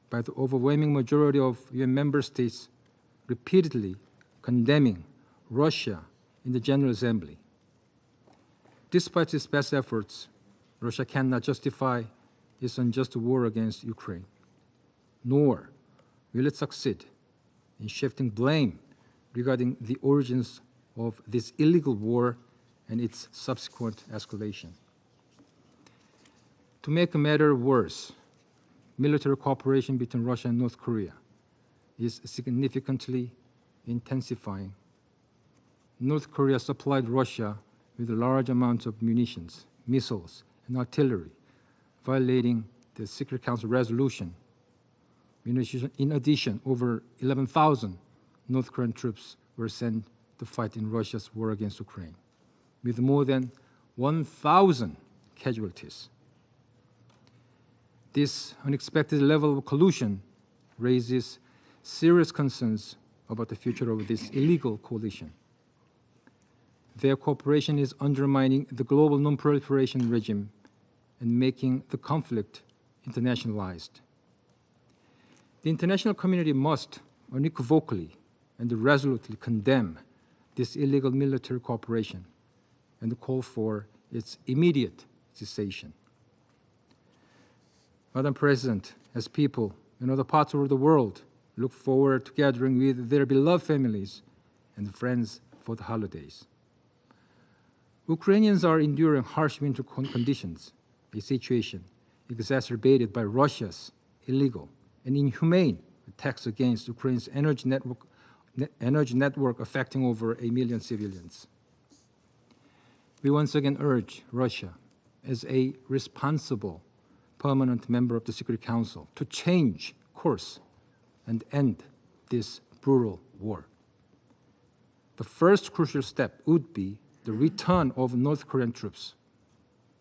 G: by the overwhelming majority of UN member states repeatedly condemning Russia in the General Assembly. Despite its best efforts, Russia cannot justify its unjust war against Ukraine, nor will it succeed in shifting blame regarding the origins of this illegal war and its subsequent escalation. To make a matter worse, military cooperation between Russia and North Korea is significantly intensifying. North Korea supplied Russia with large amounts of munitions, missiles, and artillery, violating the Security Council resolution. In addition, over 11,000 North Korean troops were sent to fight in Russia's war against Ukraine, with more than 1,000 casualties. This unexpected level of collusion raises serious concerns about the future of this illegal coalition. Their cooperation is undermining the global non-proliferation regime and making the conflict internationalized. The international community must unequivocally and resolutely condemn this illegal military cooperation and call for its immediate cessation. Madam President, as people in other parts of the world look forward to gathering with their beloved families and friends for the holidays, Ukrainians are enduring harsh winter conditions, a situation exacerbated by Russia's illegal and inhumane attacks against Ukraine's energy network affecting over 1 million civilians. We once again urge Russia, as a responsible permanent member of the Security Council, to change course and end this brutal war. The first crucial step would be the return of North Korean troops,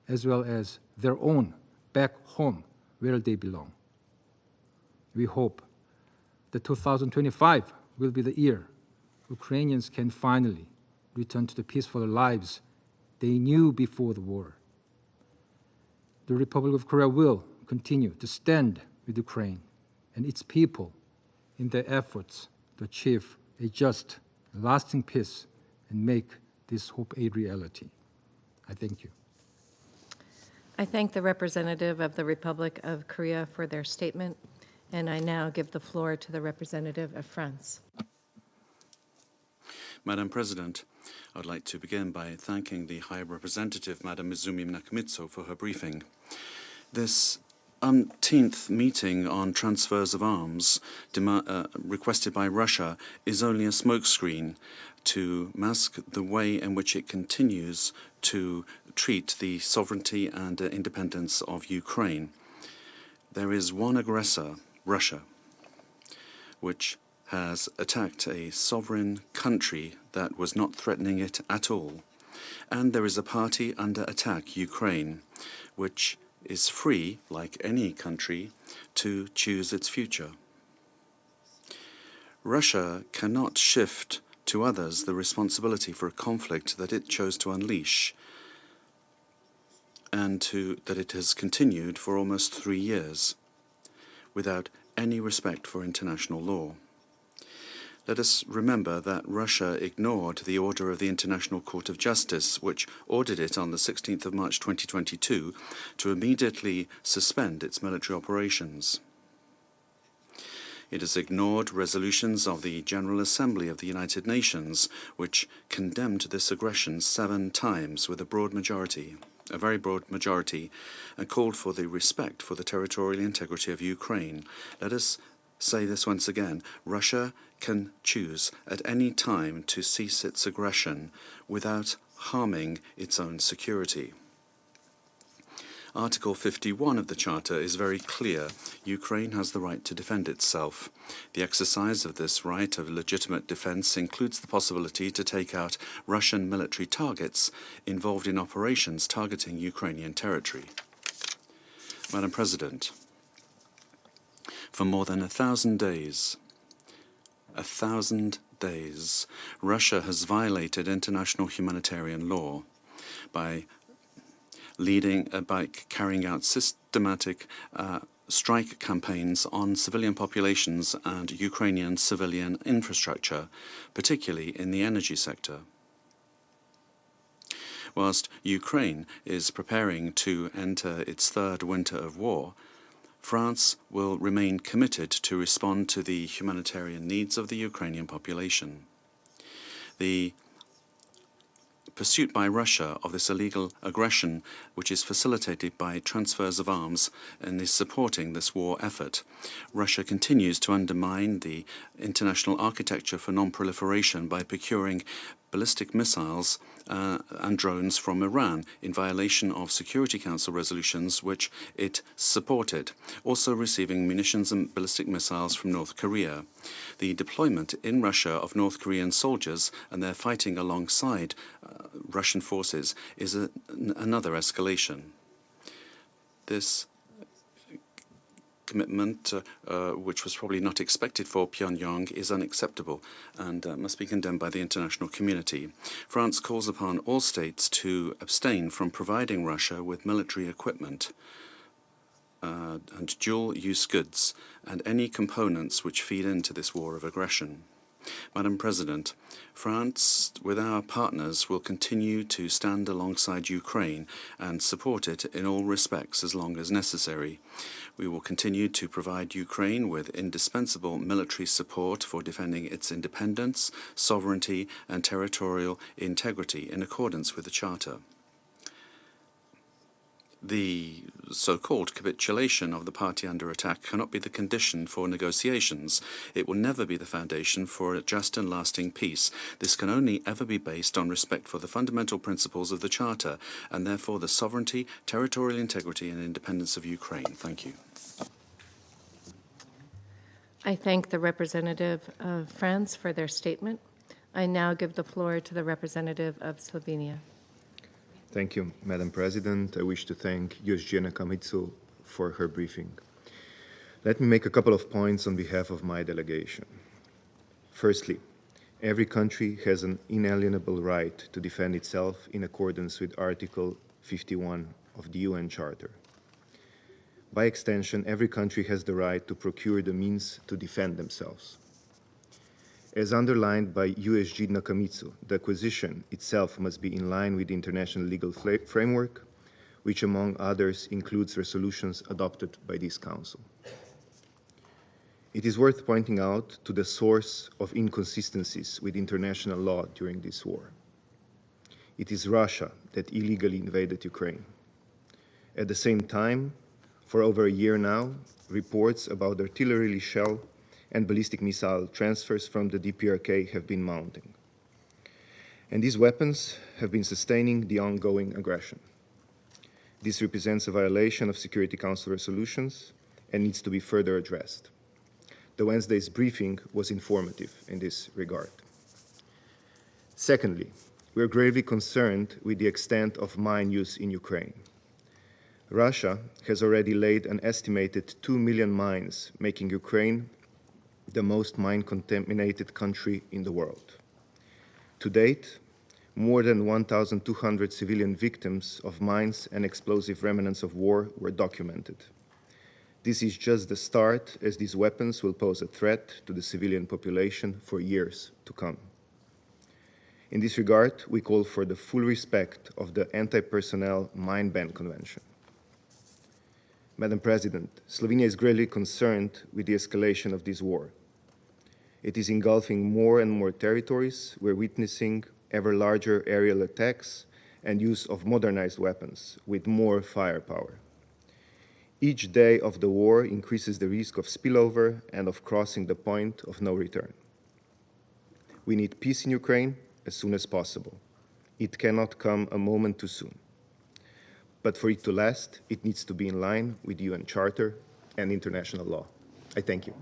G: as well as their own back home where they belong. We hope that 2025 will be the year Ukrainians can finally return to the peaceful lives they knew before the war. The Republic of Korea will continue to stand with Ukraine and its people in their efforts to achieve a just and lasting peace and make this hope a reality. I thank you.
F: I thank the representative of the Republic of Korea for their statement, and I now give the floor to the representative of France.
H: Madam President, I would like to begin by thanking the High Representative, Madam Izumi Nakamitsu, for her briefing. This umpteenth meeting on transfers of arms requested by Russia is only a smokescreen to mask the way in which it continues to treat the sovereignty and independence of Ukraine. There is one aggressor, Russia, which has attacked a sovereign country that was not threatening it at all. And there is a party under attack, Ukraine, which is free, like any country, to choose its future. Russia cannot shift to others the responsibility for a conflict that it chose to unleash and that it has continued for almost 3 years without any respect for international law. Let us remember that Russia ignored the order of the International Court of Justice, which ordered it on the 16th of March 2022 to immediately suspend its military operations. It has ignored resolutions of the General Assembly of the United Nations, which condemned this aggression 7 times with a very broad majority, and called for the respect for the territorial integrity of Ukraine. Let us say this once again. Russia can choose at any time to cease its aggression without harming its own security. Article 51 of the Charter is very clear. Ukraine has the right to defend itself. The exercise of this right of legitimate defense includes the possibility to take out Russian military targets involved in operations targeting Ukrainian territory. Madam President, for more than 1,000 days, Russia has violated international humanitarian law by carrying out systematic strike campaigns on civilian populations and Ukrainian civilian infrastructure, particularly in the energy sector. Whilst Ukraine is preparing to enter its 3rd winter of war, France will remain committed to respond to the humanitarian needs of the Ukrainian population. The pursuit by Russia of this illegal aggression, which is facilitated by transfers of arms and is supporting this war effort. Russia continues to undermine the international architecture for non-proliferation by procuring ballistic missiles and drones from Iran in violation of Security Council resolutions which it supported, also receiving munitions and ballistic missiles from North Korea. The deployment in Russia of North Korean soldiers and their fighting alongside Russian forces is another escalation. This commitment, which was probably not expected for Pyongyang, is unacceptable and must be condemned by the international community. France calls upon all states to abstain from providing Russia with military equipment and dual-use goods and any components which feed into this war of aggression. Madam President, France, with our partners, will continue to stand alongside Ukraine and support it in all respects as long as necessary. We will continue to provide Ukraine with indispensable military support for defending its independence, sovereignty, and territorial integrity in accordance with the Charter. The so-called capitulation of the party under attack cannot be the condition for negotiations. It will never be the foundation for a just and lasting peace. This can only ever be based on respect for the fundamental principles of the Charter, and therefore the sovereignty, territorial integrity, and independence of Ukraine. Thank you.
F: I thank the representative of France for their statement. I now give the floor to the representative of Slovenia.
I: Thank you, Madam President. I wish to thank USG Nakamitsu for her briefing. Let me make a couple of points on behalf of my delegation. Firstly, every country has an inalienable right to defend itself in accordance with Article 51 of the UN Charter. By extension, every country has the right to procure the means to defend themselves. As underlined by USG Nakamitsu, the acquisition itself must be in line with the international legal framework, which among others includes resolutions adopted by this Council. It is worth pointing out to the source of inconsistencies with international law during this war. It is Russia that illegally invaded Ukraine. At the same time, for over a year now, reports about artillery shell and ballistic missile transfers from the DPRK have been mounting. And these weapons have been sustaining the ongoing aggression. This represents a violation of Security Council resolutions and needs to be further addressed. The Wednesday's briefing was informative in this regard. Secondly, we are gravely concerned with the extent of mine use in Ukraine. Russia has already laid an estimated 2 million mines, making Ukraine the most mine-contaminated country in the world. To date, more than 1,200 civilian victims of mines and explosive remnants of war were documented. This is just the start, as these weapons will pose a threat to the civilian population for years to come. In this regard, we call for the full respect of the Anti-Personnel Mine Ban Convention. Madam President, Slovenia is greatly concerned with the escalation of this war. It is engulfing more and more territories. We're witnessing ever larger aerial attacks and use of modernized weapons with more firepower. Each day of the war increases the risk of spillover and of crossing the point of no return. We need peace in Ukraine as soon as possible. It cannot come a moment too soon. But for it to last, it needs to be in line with the UN Charter and international law. I thank you.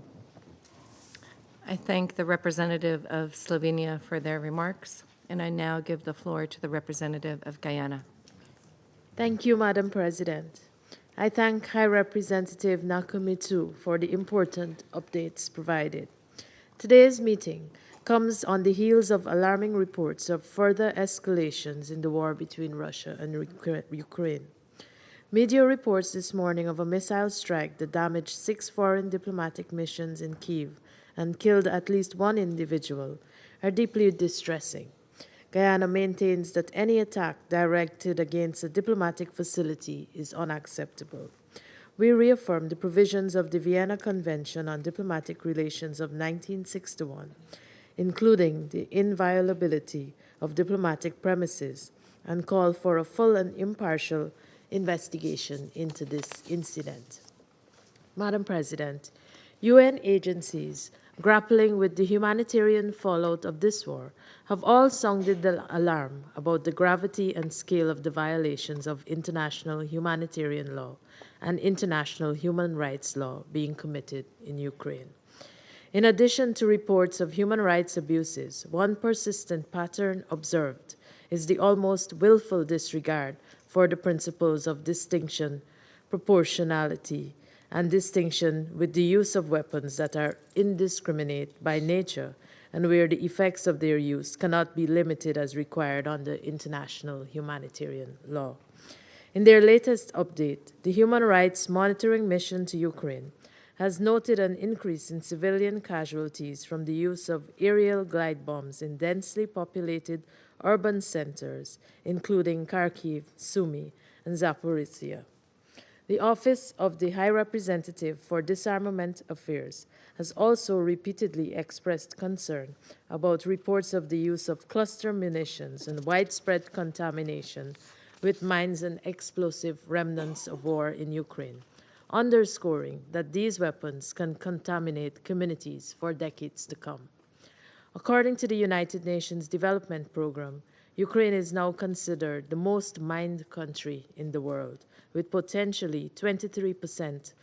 F: I thank the representative of Slovenia for their remarks, and I now give the floor to the representative of Guyana.
J: Thank you, Madam President. I thank High Representative Nakamitsu for the important updates provided. Today's meeting comes on the heels of alarming reports of further escalations in the war between Russia and Ukraine. Media reports this morning of a missile strike that damaged 6 foreign diplomatic missions in Kyiv and killed at least 1 individual are deeply distressing. Guyana maintains that any attack directed against a diplomatic facility is unacceptable. We reaffirm the provisions of the Vienna Convention on Diplomatic Relations of 1961, including the inviolability of diplomatic premises and call for a full and impartial investigation into this incident. Madam President, UN agencies grappling with the humanitarian fallout of this war have all sounded the alarm about the gravity and scale of the violations of international humanitarian law and international human rights law being committed in Ukraine. In addition to reports of human rights abuses, one persistent pattern observed is the almost willful disregard for the principles of distinction, proportionality, and distinction with the use of weapons that are indiscriminate by nature and where the effects of their use cannot be limited as required under international humanitarian law. In their latest update, the Human Rights Monitoring Mission to Ukraine has noted an increase in civilian casualties from the use of aerial glide bombs in densely populated urban centers, including Kharkiv, Sumy, and Zaporizhia. The Office of the High Representative for Disarmament Affairs has also repeatedly expressed concern about reports of the use of cluster munitions and widespread contamination with mines and explosive remnants of war in Ukraine, underscoring that these weapons can contaminate communities for decades to come. According to the United Nations Development Programme, Ukraine is now considered the most mined country in the world, with potentially 23%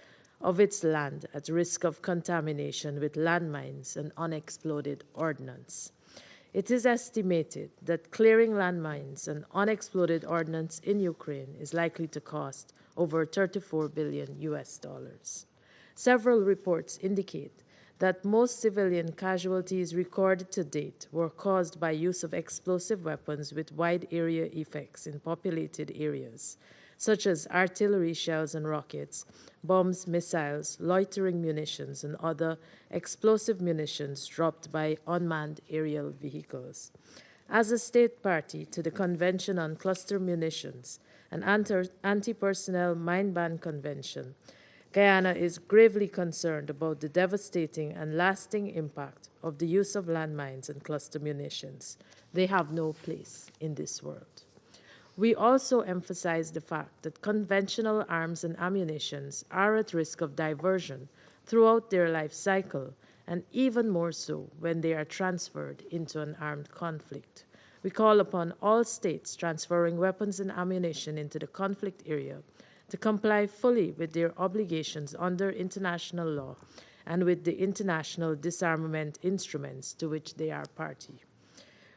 J: of its land at risk of contamination with landmines and unexploded ordnance. It is estimated that clearing landmines and unexploded ordnance in Ukraine is likely to cost over $34 billion. Several reports indicate that most civilian casualties recorded to date were caused by use of explosive weapons with wide area effects in populated areas, such as artillery shells and rockets, bombs, missiles, loitering munitions, and other explosive munitions dropped by unmanned aerial vehicles. As a state party to the Convention on Cluster Munitions and Anti-Personnel Mine Ban Convention, Guyana is gravely concerned about the devastating and lasting impact of the use of landmines and cluster munitions. They have no place in this world. We also emphasize the fact that conventional arms and ammunitions are at risk of diversion throughout their life cycle, and even more so when they are transferred into an armed conflict. We call upon all states transferring weapons and ammunition into the conflict area to comply fully with their obligations under international law and with the international disarmament instruments to which they are party.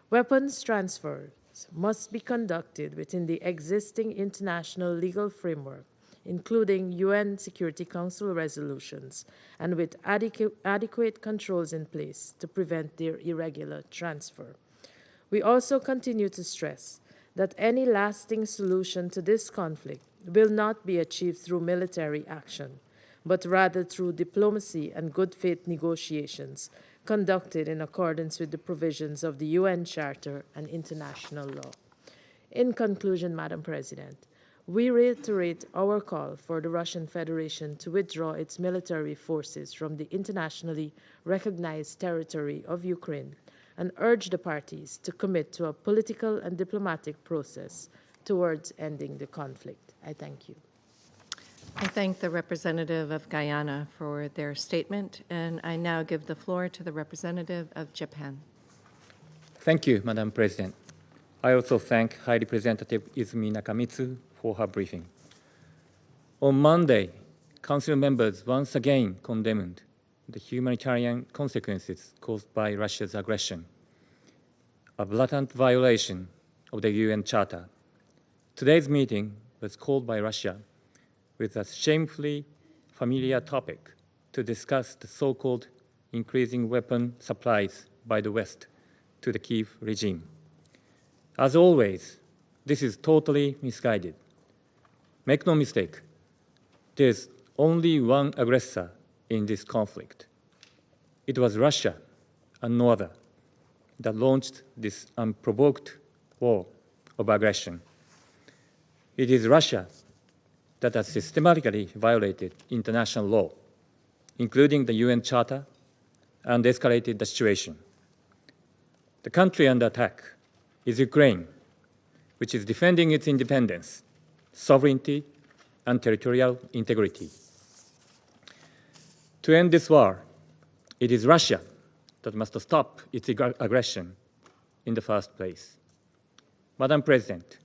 J: Weapons transfers must be conducted within the existing international legal framework, including UN Security Council resolutions, and with adequate controls in place to prevent their irregular transfer. We also continue to stress that any lasting solution to this conflict will not be achieved through military action, but rather through diplomacy and good faith negotiations conducted in accordance with the provisions of the UN Charter and international law. In conclusion, Madam President, we reiterate our call for the Russian Federation to withdraw its military forces from the internationally recognized territory of Ukraine and urge the parties to commit to a political and diplomatic process towards ending the conflict. I thank you.
F: I thank the representative of Guyana for their statement, and I now give the floor to the representative of Japan.
K: Thank you, Madam President. I also thank High Representative Izumi Nakamitsu for her briefing. On Monday, Council members once again condemned the humanitarian consequences caused by Russia's aggression, a blatant violation of the UN Charter. Today's meeting was called by Russia with a shamefully familiar topic to discuss the so-called increasing weapon supplies by the West to the Kyiv regime. As always, this is totally misguided. Make no mistake, there's only one aggressor in this conflict. It was Russia and no other that launched this unprovoked war of aggression. It is Russia that has systematically violated international law, including the UN Charter, and escalated the situation. The country under attack is Ukraine, which is defending its independence, sovereignty, and territorial integrity. To end this war, it is Russia that must stop its aggression in the first place. Madam President,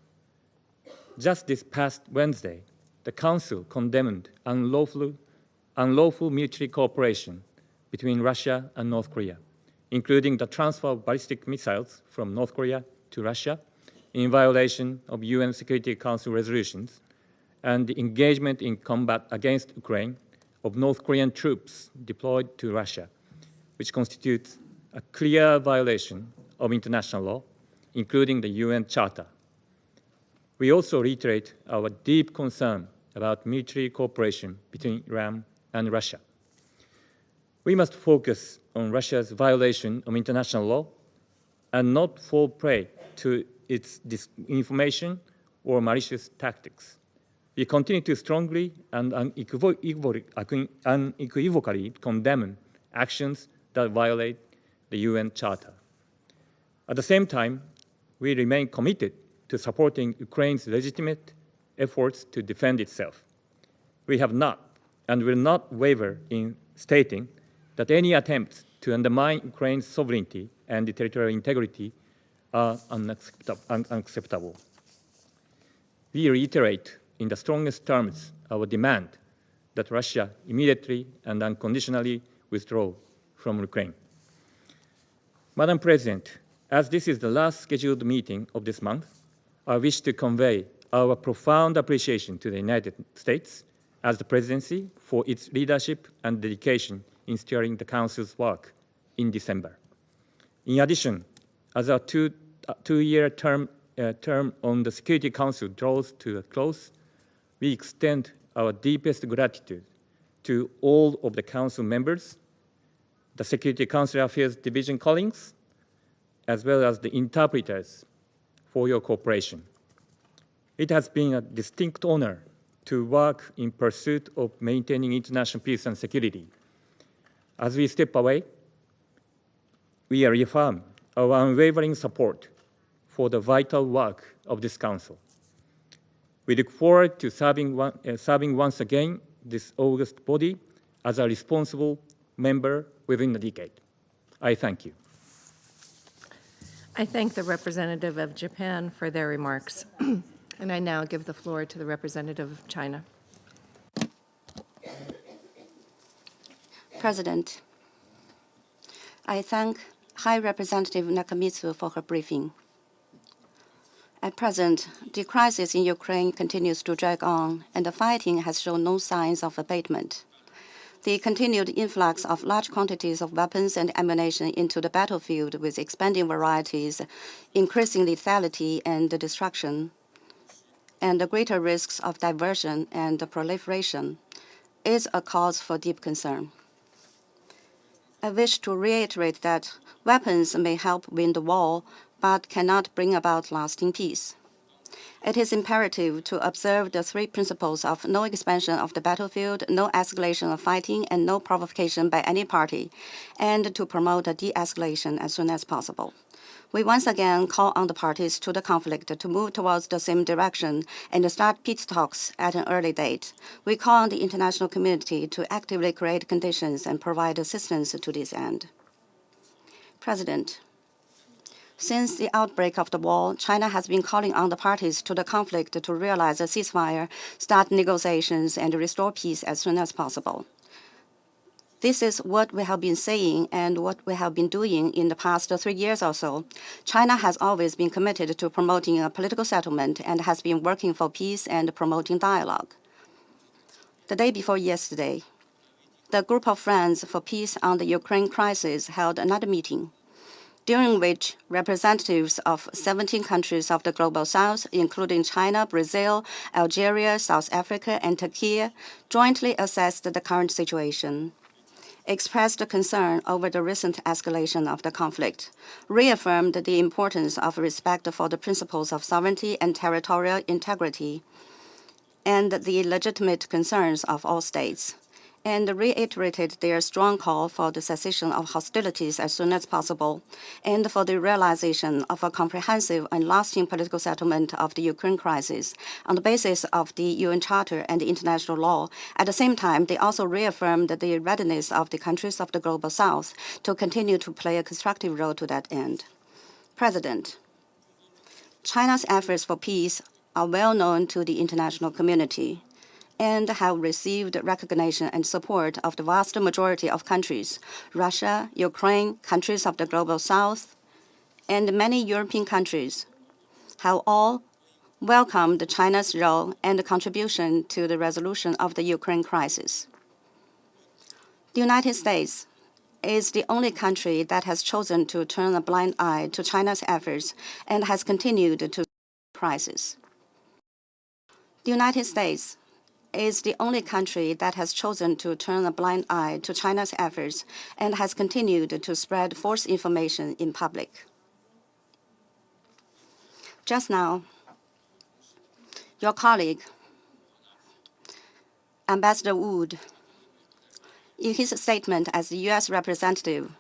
K: just this past Wednesday, the Council condemned unlawful military cooperation between Russia and North Korea, including the transfer of ballistic missiles from North Korea to Russia in violation of UN Security Council resolutions, and the engagement in combat against Ukraine of North Korean troops deployed to Russia, which constitutes a clear violation of international law, including the UN Charter. We also reiterate our deep concern about military cooperation between Iran and Russia. We must focus on Russia's violation of international law and not fall prey to its disinformation or malicious tactics. We continue to strongly and unequivocally condemn actions that violate the UN Charter. At the same time, we remain committed to supporting Ukraine's legitimate efforts to defend itself. We have not and will not waver in stating that any attempts to undermine Ukraine's sovereignty and territorial integrity are unacceptable. We reiterate in the strongest terms our demand that Russia immediately and unconditionally withdraw from Ukraine. Madam President, as this is the last scheduled meeting of this month, I wish to convey our profound appreciation to the United States as the presidency for its leadership and dedication in steering the Council's work in December. In addition, as our two-year term on the Security Council draws to a close, we extend our deepest gratitude to all of the Council members, the Security Council Affairs Division colleagues, as well as the interpreters for your cooperation. It has been a distinct honor to work in pursuit of maintaining international peace and security. As we step away, we reaffirm our unwavering support for the vital work of this Council. We look forward to serving once again this august body as a responsible member within a decade. I thank you.
F: I thank the representative of Japan for their remarks. And I now give the floor to the representative of China.
L: President, I thank High Representative Nakamitsu for her briefing. At present, the crisis in Ukraine continues to drag on, and the fighting has shown no signs of abatement. The continued influx of large quantities of weapons and ammunition into the battlefield with expanding varieties, increasing lethality and destruction, and the greater risks of diversion and proliferation is a cause for deep concern. I wish to reiterate that weapons may help win the war, but cannot bring about lasting peace. It is imperative to observe the three principles of no expansion of the battlefield, no escalation of fighting, and no provocation by any party, and to promote a de-escalation as soon as possible. We once again call on the parties to the conflict to move towards the same direction and start peace talks at an early date. We call on the international community to actively create conditions and provide assistance to this end. President, since the outbreak of the war, China has been calling on the parties to the conflict to realize a ceasefire, start negotiations, and restore peace as soon as possible. This is what we have been saying and what we have been doing in the past 3 years or so. China has always been committed to promoting a political settlement and has been working for peace and promoting dialogue. The day before yesterday, the Group of Friends for Peace on the Ukraine Crisis held another meeting, during which representatives of 17 countries of the Global South, including China, Brazil, Algeria, South Africa, and Turkey, jointly assessed the current situation, expressed concern over the recent escalation of the conflict, reaffirmed the importance of respect for the principles of sovereignty and territorial integrity, and the legitimate concerns of all states, and reiterated their strong call for the cessation of hostilities as soon as possible, and for the realization of a comprehensive and lasting political settlement of the Ukraine crisis on the basis of the UN Charter and the international law. At the same time, they also reaffirmed the readiness of the countries of the Global South to continue to play a constructive role to that end. President, China's efforts for peace are well known to the international community and have received recognition and support of the vast majority of countries. Russia, Ukraine, countries of the Global South, and many European countries have all welcomed China's role and contribution to the resolution of the Ukraine crisis. The United States is the only country that has chosen to turn a blind eye to China's efforts and has continued to crisis. The United States is the only country that has chosen to turn a blind eye to China's efforts and has continued to spread false information in public. Just now, your colleague, Ambassador Wood, in his statement as the U.S. representative,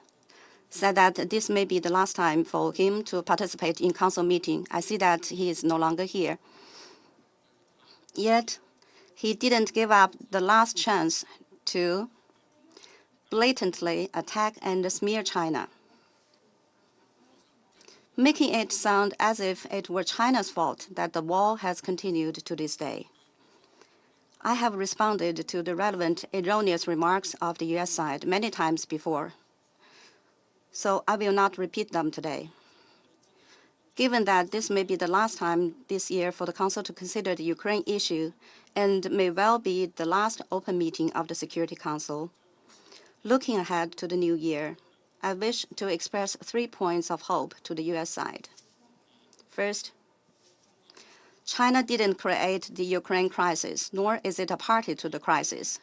L: said that this may be the last time for him to participate in Council meeting. I see that he is no longer here. Yet, he didn't give up the last chance to blatantly attack and smear China, making it sound as if it were China's fault that the war has continued to this day. I have responded to the relevant erroneous remarks of the U.S. side many times before, so I will not repeat them today. Given that this may be the last time this year for the Council to consider the Ukraine issue and may well be the last open meeting of the Security Council, looking ahead to the new year, I wish to express 3 points of hope to the U.S. side. First, China didn't create the Ukraine crisis, nor is it a party to the crisis.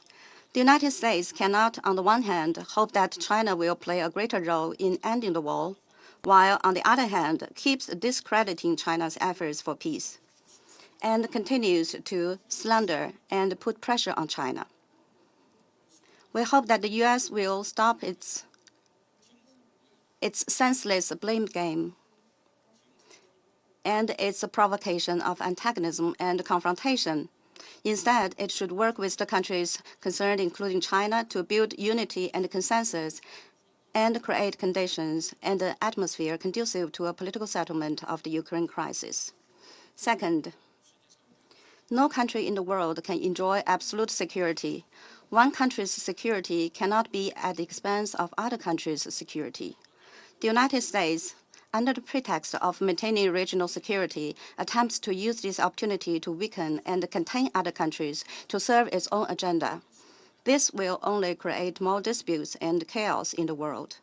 L: The United States cannot, on the one hand, hope that China will play a greater role in ending the war, while, on the other hand, keeps discrediting China's efforts for peace and continues to slander and put pressure on China. We hope that the U.S. will stop its senseless blame game and its provocation of antagonism and confrontation. Instead, it should work with the countries concerned, including China, to build unity and consensus and create conditions and an atmosphere conducive to a political settlement of the Ukraine crisis. Second, no country in the world can enjoy absolute security. One country's security cannot be at the expense of other countries' security. The United States, under the pretext of maintaining regional security, attempts to use this opportunity to weaken and contain other countries to serve its own agenda. This will only create more disputes and chaos in the world.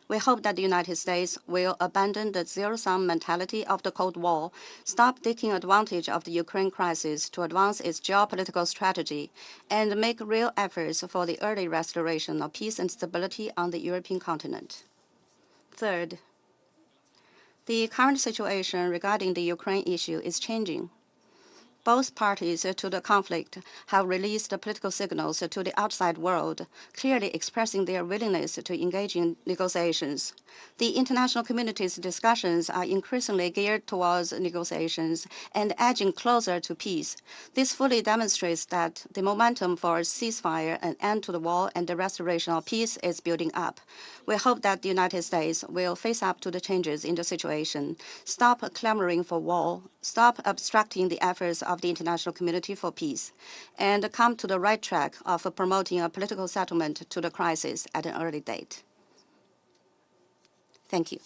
L: We hope that the United States will abandon the zero-sum mentality of the Cold War, stop taking advantage of the Ukraine crisis to advance its geopolitical strategy, and make real efforts for the early restoration of peace and stability on the European continent. Third, the current situation regarding the Ukraine issue is changing. Both parties to the conflict have released political signals to the outside world, clearly expressing their willingness to engage in negotiations. The international community's discussions are increasingly geared towards negotiations and edging closer to peace. This fully demonstrates that the momentum for a ceasefire, an end to the war, and the restoration of peace is building up. We hope that the United States will face up to the changes in the situation, stop clamoring for war, stop obstructing the efforts of the international community for peace, and come to the right track of promoting a political settlement to the crisis at an early date. Thank you.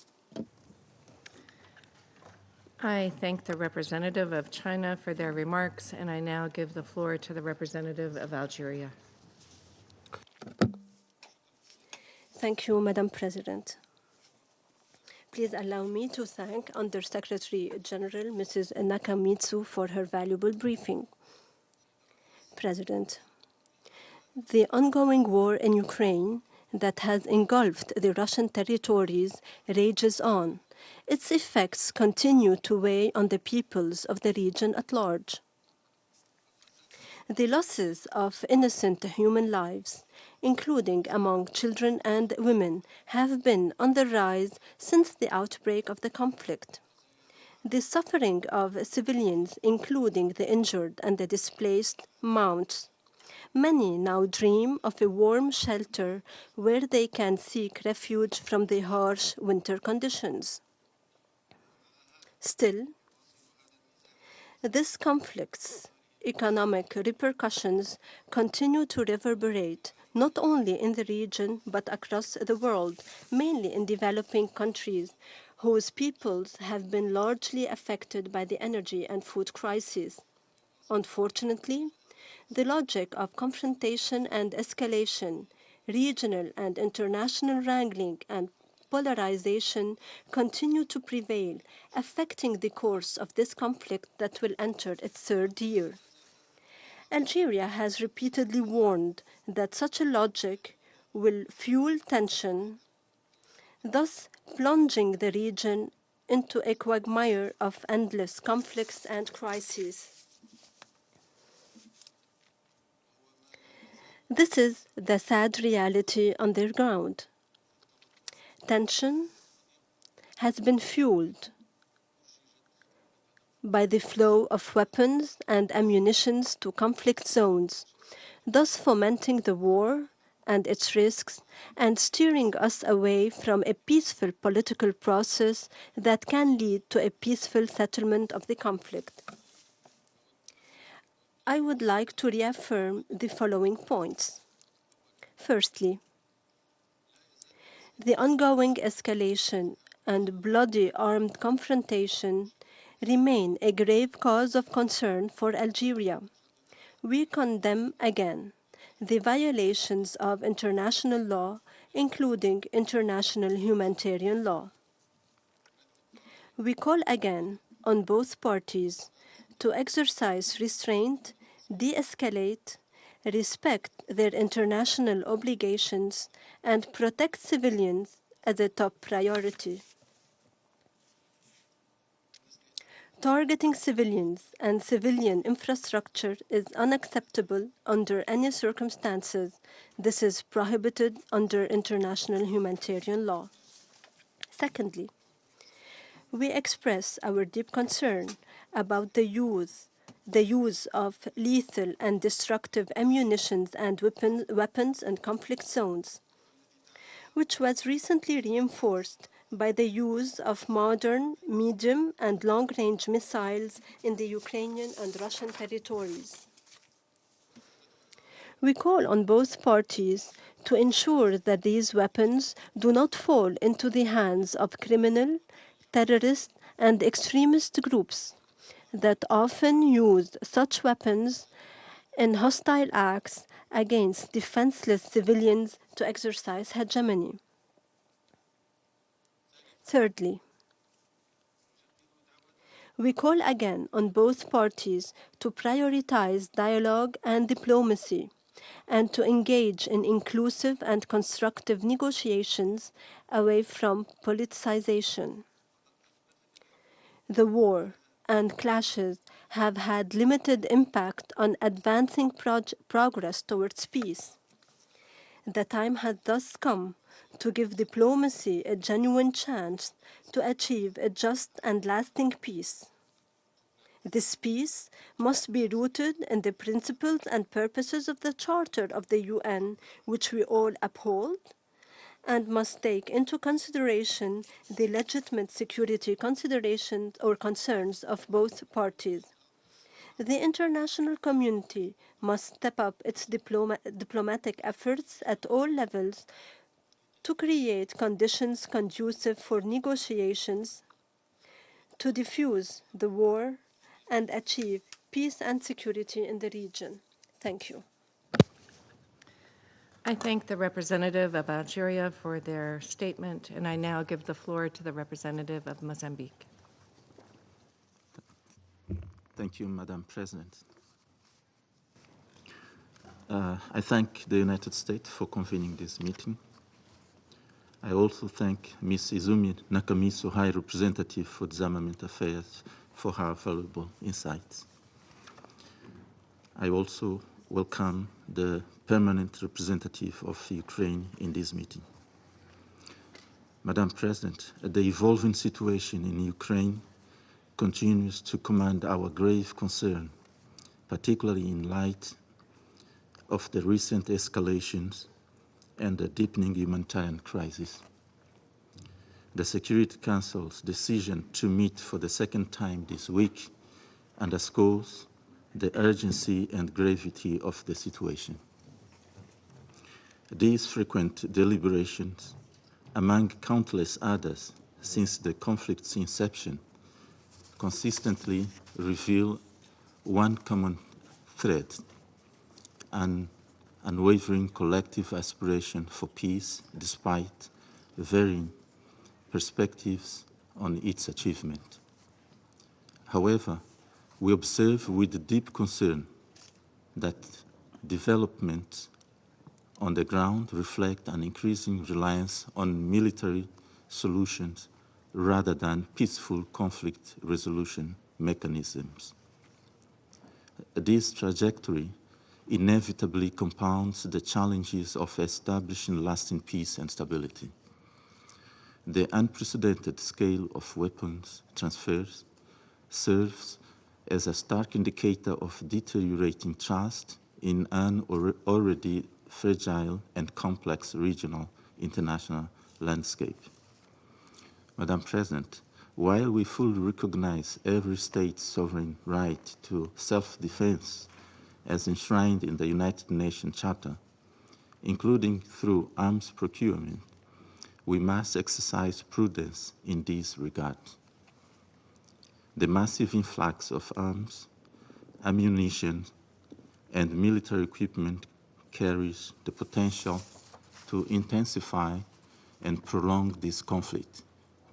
F: I thank the representative of China for their remarks, and I now give the floor to the representative of Algeria.
M: Thank you, Madam President. Please allow me to thank Under-Secretary General Mrs. Nakamitsu for her valuable briefing. President, the ongoing war in Ukraine that has engulfed the Russian territories rages on. Its effects continue to weigh on the peoples of the region at large. The losses of innocent human lives, including among children and women, have been on the rise since the outbreak of the conflict. The suffering of civilians, including the injured and the displaced, mounts. Many now dream of a warm shelter where they can seek refuge from the harsh winter conditions. Still, this conflict's economic repercussions continue to reverberate not only in the region but across the world, mainly in developing countries whose peoples have been largely affected by the energy and food crises. Unfortunately, the logic of confrontation and escalation, regional and international wrangling, and polarization continue to prevail, affecting the course of this conflict that will enter its third year. Algeria has repeatedly warned that such a logic will fuel tension, thus plunging the region into a quagmire of endless conflicts and crises. This is the sad reality on the ground. Tension has been fueled by the flow of weapons and ammunition to conflict zones, thus fomenting the war and its risks and steering us away from a peaceful political process that can lead to a peaceful settlement of the conflict. I would like to reaffirm the following points. Firstly, the ongoing escalation and bloody armed confrontation remain a grave cause of concern for Algeria. We condemn again the violations of international law, including international humanitarian law. We call again on both parties to exercise restraint, de-escalate, respect their international obligations, and protect civilians as a top priority. Targeting civilians and civilian infrastructure is unacceptable under any circumstances. This is prohibited under international humanitarian law. Secondly, we express our deep concern about the use of lethal and destructive ammunition and weapons in conflict zones, which was recently reinforced by the use of modern, medium, and long-range missiles in the Ukrainian and Russian territories. We call on both parties to ensure that these weapons do not fall into the hands of criminal, terrorist, and extremist groups that often use such weapons in hostile acts against defenseless civilians to exercise hegemony. Thirdly, we call again on both parties to prioritize dialogue and diplomacy and to engage in inclusive and constructive negotiations away from politicization. The war and clashes have had limited impact on advancing progress towards peace. The time has thus come to give diplomacy a genuine chance to achieve a just and lasting peace. This peace must be rooted in the principles and purposes of the Charter of the UN, which we all uphold, and must take into consideration the legitimate security considerations or concerns of both parties. The international community must step up its diplomatic efforts at all levels to create conditions conducive for negotiations, to defuse the war, and achieve peace and security in the region. Thank you.
F: I thank the representative of Algeria for their statement, and I now give the floor to the representative of Mozambique.
N: Thank you, Madam President. I thank the United States for convening this meeting. I also thank Ms. Izumi Nakamitsu, High Representative for Disarmament Affairs, for her valuable insights. I also welcome the permanent representative of Ukraine in this meeting. Madam President, the evolving situation in Ukraine continues to command our grave concern, particularly in light of the recent escalations and the deepening humanitarian crisis. The Security Council's decision to meet for the second time this week underscores the urgency and gravity of the situation. These frequent deliberations, among countless others since the conflict's inception, consistently reveal one common thread: an unwavering collective aspiration for peace despite varying perspectives on its achievement. However, we observe with deep concern that developments on the ground reflect an increasing reliance on military solutions rather than peaceful conflict resolution mechanisms. This trajectory inevitably compounds the challenges of establishing lasting peace and stability. The unprecedented scale of weapons transfers serves as a stark indicator of deteriorating trust in an already fragile and complex regional international landscape. Madam President, while we fully recognize every state's sovereign right to self-defense as enshrined in the United Nations Charter, including through arms procurement, we must exercise prudence in this regard. The massive influx of arms, ammunition, and military equipment carries the potential to intensify and prolong this conflict,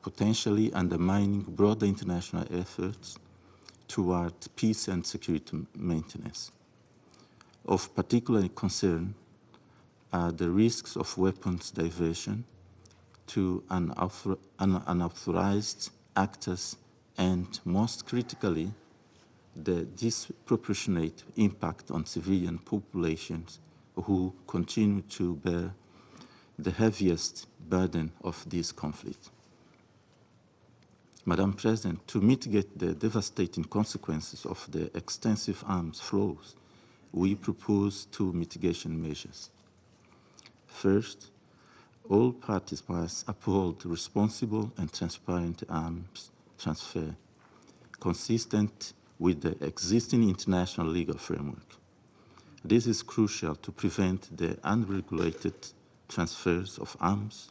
N: potentially undermining broader international efforts toward peace and security maintenance. Of particular concern are the risks of weapons diversion to unauthorized actors and, most critically, the disproportionate impact on civilian populations who continue to bear the heaviest burden of this conflict. Madam President, to mitigate the devastating consequences of the extensive arms flows, we propose two mitigation measures. First, all parties must uphold responsible and transparent arms transfer, consistent with the existing international legal framework. This is crucial to prevent the unregulated transfers of arms,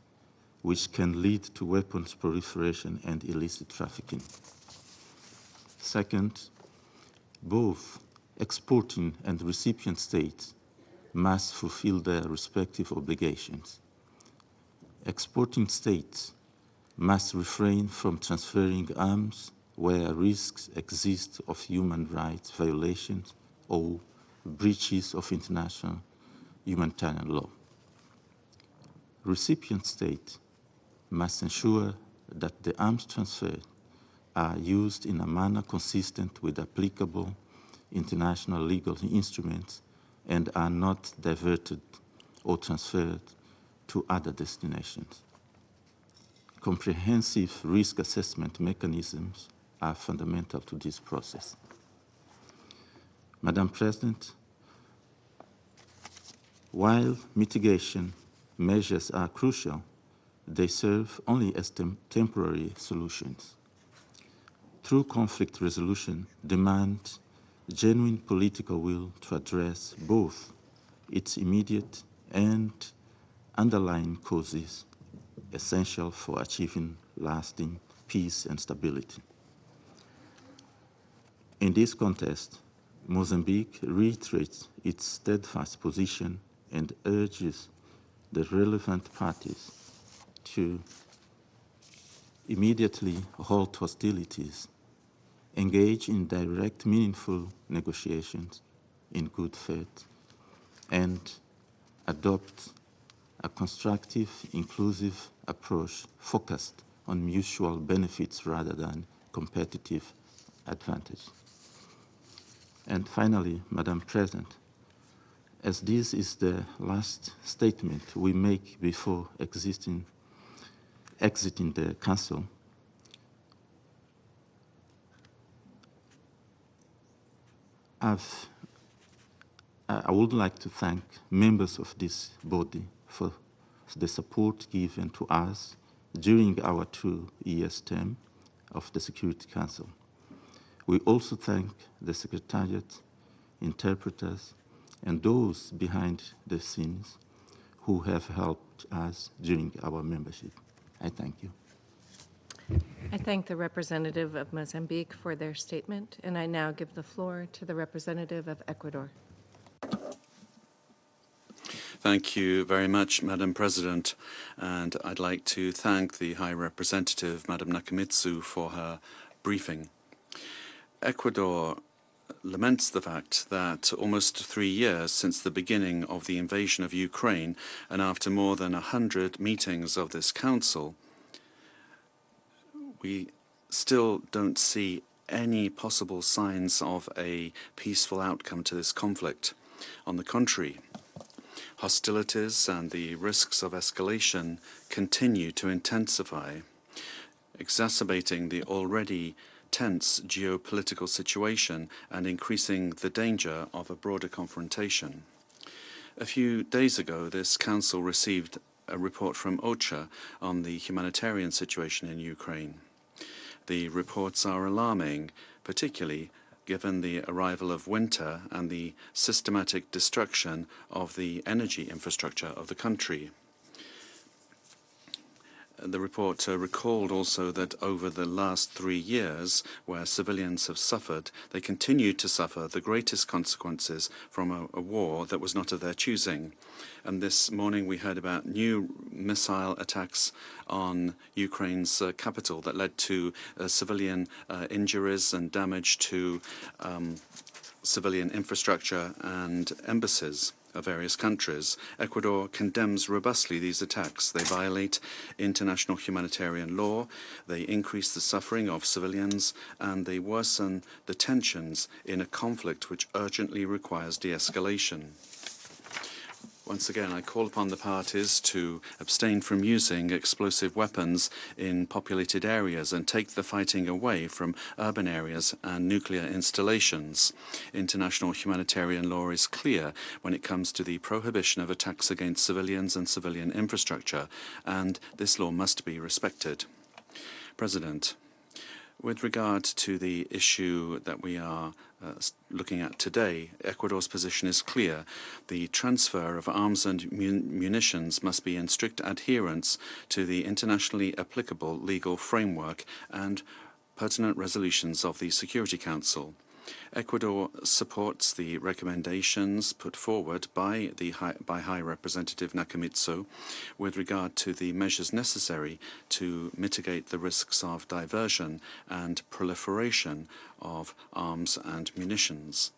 N: which can lead to weapons proliferation and illicit trafficking. Second, both exporting and recipient states must fulfill their respective obligations. Exporting states must refrain from transferring arms where risks exist of human rights violations or breaches of international humanitarian law. Recipient states must ensure that the arms transferred are used in a manner consistent with applicable international legal instruments and are not diverted or transferred to other destinations. Comprehensive risk assessment mechanisms are fundamental to this process. Madam President, while mitigation measures are crucial, they serve only as temporary solutions. True conflict resolution demands genuine political will to address both its immediate and underlying causes essential for achieving lasting peace and stability. In this context, Mozambique reiterates its steadfast position and urges the relevant parties to immediately halt hostilities, engage in direct, meaningful negotiations in good faith, and adopt a constructive, inclusive approach focused on mutual benefits rather than competitive advantage. And finally, Madam President, as this is the last statement we make before exiting the Council, I would like to thank members of this body for the support given to us during our 2-year term of the Security Council. We also thank the Secretariat, interpreters, and those behind the scenes who have helped us during our membership. I thank you.
F: I thank the representative of Mozambique for their statement, and I now give the floor to the representative of Ecuador.
H: Thank you very much, Madam President, and I'd like to thank the High Representative, Madam Nakamitsu, for her briefing. Ecuador laments the fact that almost 3 years since the beginning of the invasion of Ukraine, and after more than 100 meetings of this Council, we still don't see any possible signs of a peaceful outcome to this conflict. On the contrary, hostilities and the risks of escalation continue to intensify, exacerbating the already tense geopolitical situation and increasing the danger of a broader confrontation. A few days ago, this Council received a report from OCHA on the humanitarian situation in Ukraine. The reports are alarming, particularly given the arrival of winter and the systematic destruction of the energy infrastructure of the country. The report recalled also that over the last 3 years, where civilians have suffered, they continue to suffer the greatest consequences from a war that was not of their choosing. And this morning we heard about new missile attacks on Ukraine's capital that led to civilian injuries and damage to civilian infrastructure and embassies of various countries. Ecuador condemns robustly these attacks. They violate international humanitarian law, they increase the suffering of civilians, and they worsen the tensions in a conflict which urgently requires de-escalation. Once again, I call upon the parties to abstain from using explosive weapons in populated areas and take the fighting away from urban areas and nuclear installations. International humanitarian law is clear when it comes to the prohibition of attacks against civilians and civilian infrastructure, and this law must be respected. President, with regard to the issue that we are looking at today, Ecuador's position is clear. The transfer of arms and munitions must be in strict adherence to the internationally applicable legal framework and pertinent resolutions of the Security Council. Ecuador supports the recommendations put forward by High Representative Nakamitsu with regard to the measures necessary to mitigate the risks of diversion and proliferation of arms and munitions.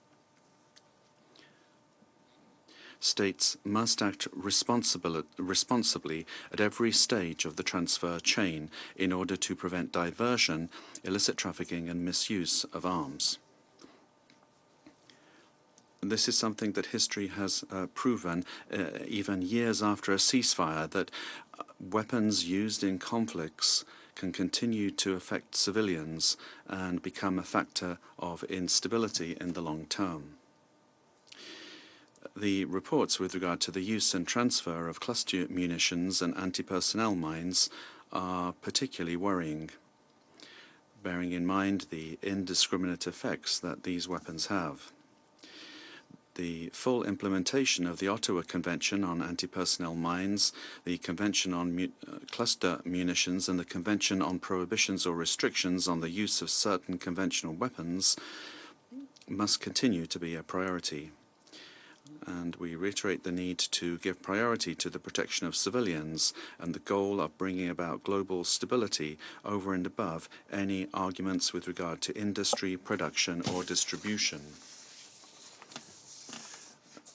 H: States must act responsibly at every stage of the transfer chain in order to prevent diversion, illicit trafficking and misuse of arms. This is something that history has proven, even years after a ceasefire, that weapons used in conflicts can continue to affect civilians and become a factor of instability in the long term. The reports with regard to the use and transfer of cluster munitions and anti-personnel mines are particularly worrying, bearing in mind the indiscriminate effects that these weapons have. The full implementation of the Ottawa Convention on Anti-Personnel Mines, the Convention on Cluster Munitions, and the Convention on Prohibitions or Restrictions on the Use of Certain Conventional Weapons must continue to be a priority. And we reiterate the need to give priority to the protection of civilians and the goal of bringing about global stability over and above any arguments with regard to industry, production, or distribution.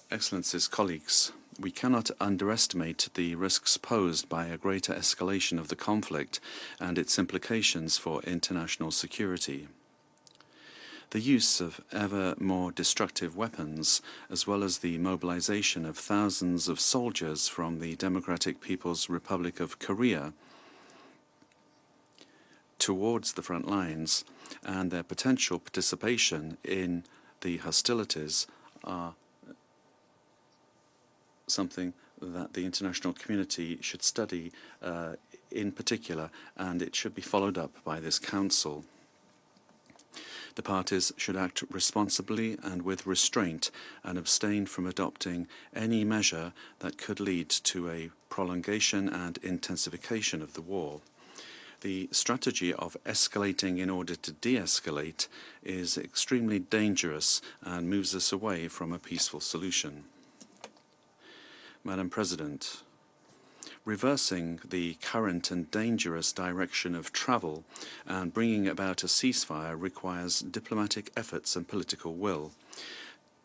H: Excellencies, colleagues, we cannot underestimate the risks posed by a greater escalation of the conflict and its implications for international security. The use of ever more destructive weapons, as well as the mobilization of thousands of soldiers from the Democratic People's Republic of Korea towards the front lines, and their potential participation in the hostilities are something that the international community should study in particular, and it should be followed up by this Council. The parties should act responsibly and with restraint and abstain from adopting any measure that could lead to a prolongation and intensification of the war. The strategy of escalating in order to de-escalate is extremely dangerous and moves us away from a peaceful solution. Madam President, reversing the current and dangerous direction of travel and bringing about a ceasefire requires diplomatic efforts and political will.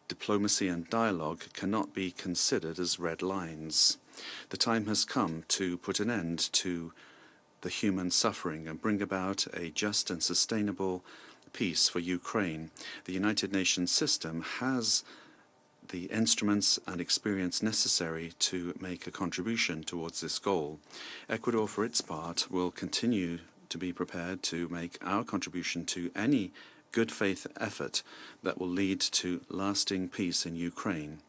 H: Diplomacy and dialogue cannot be considered as red lines. The time has come to put an end to the human suffering and bring about a just and sustainable peace for Ukraine. The United Nations system has the instruments and experience necessary to make a contribution towards this goal. Ecuador, for its part, will continue to be prepared to make our contribution to any good faith effort that will lead to lasting peace in Ukraine,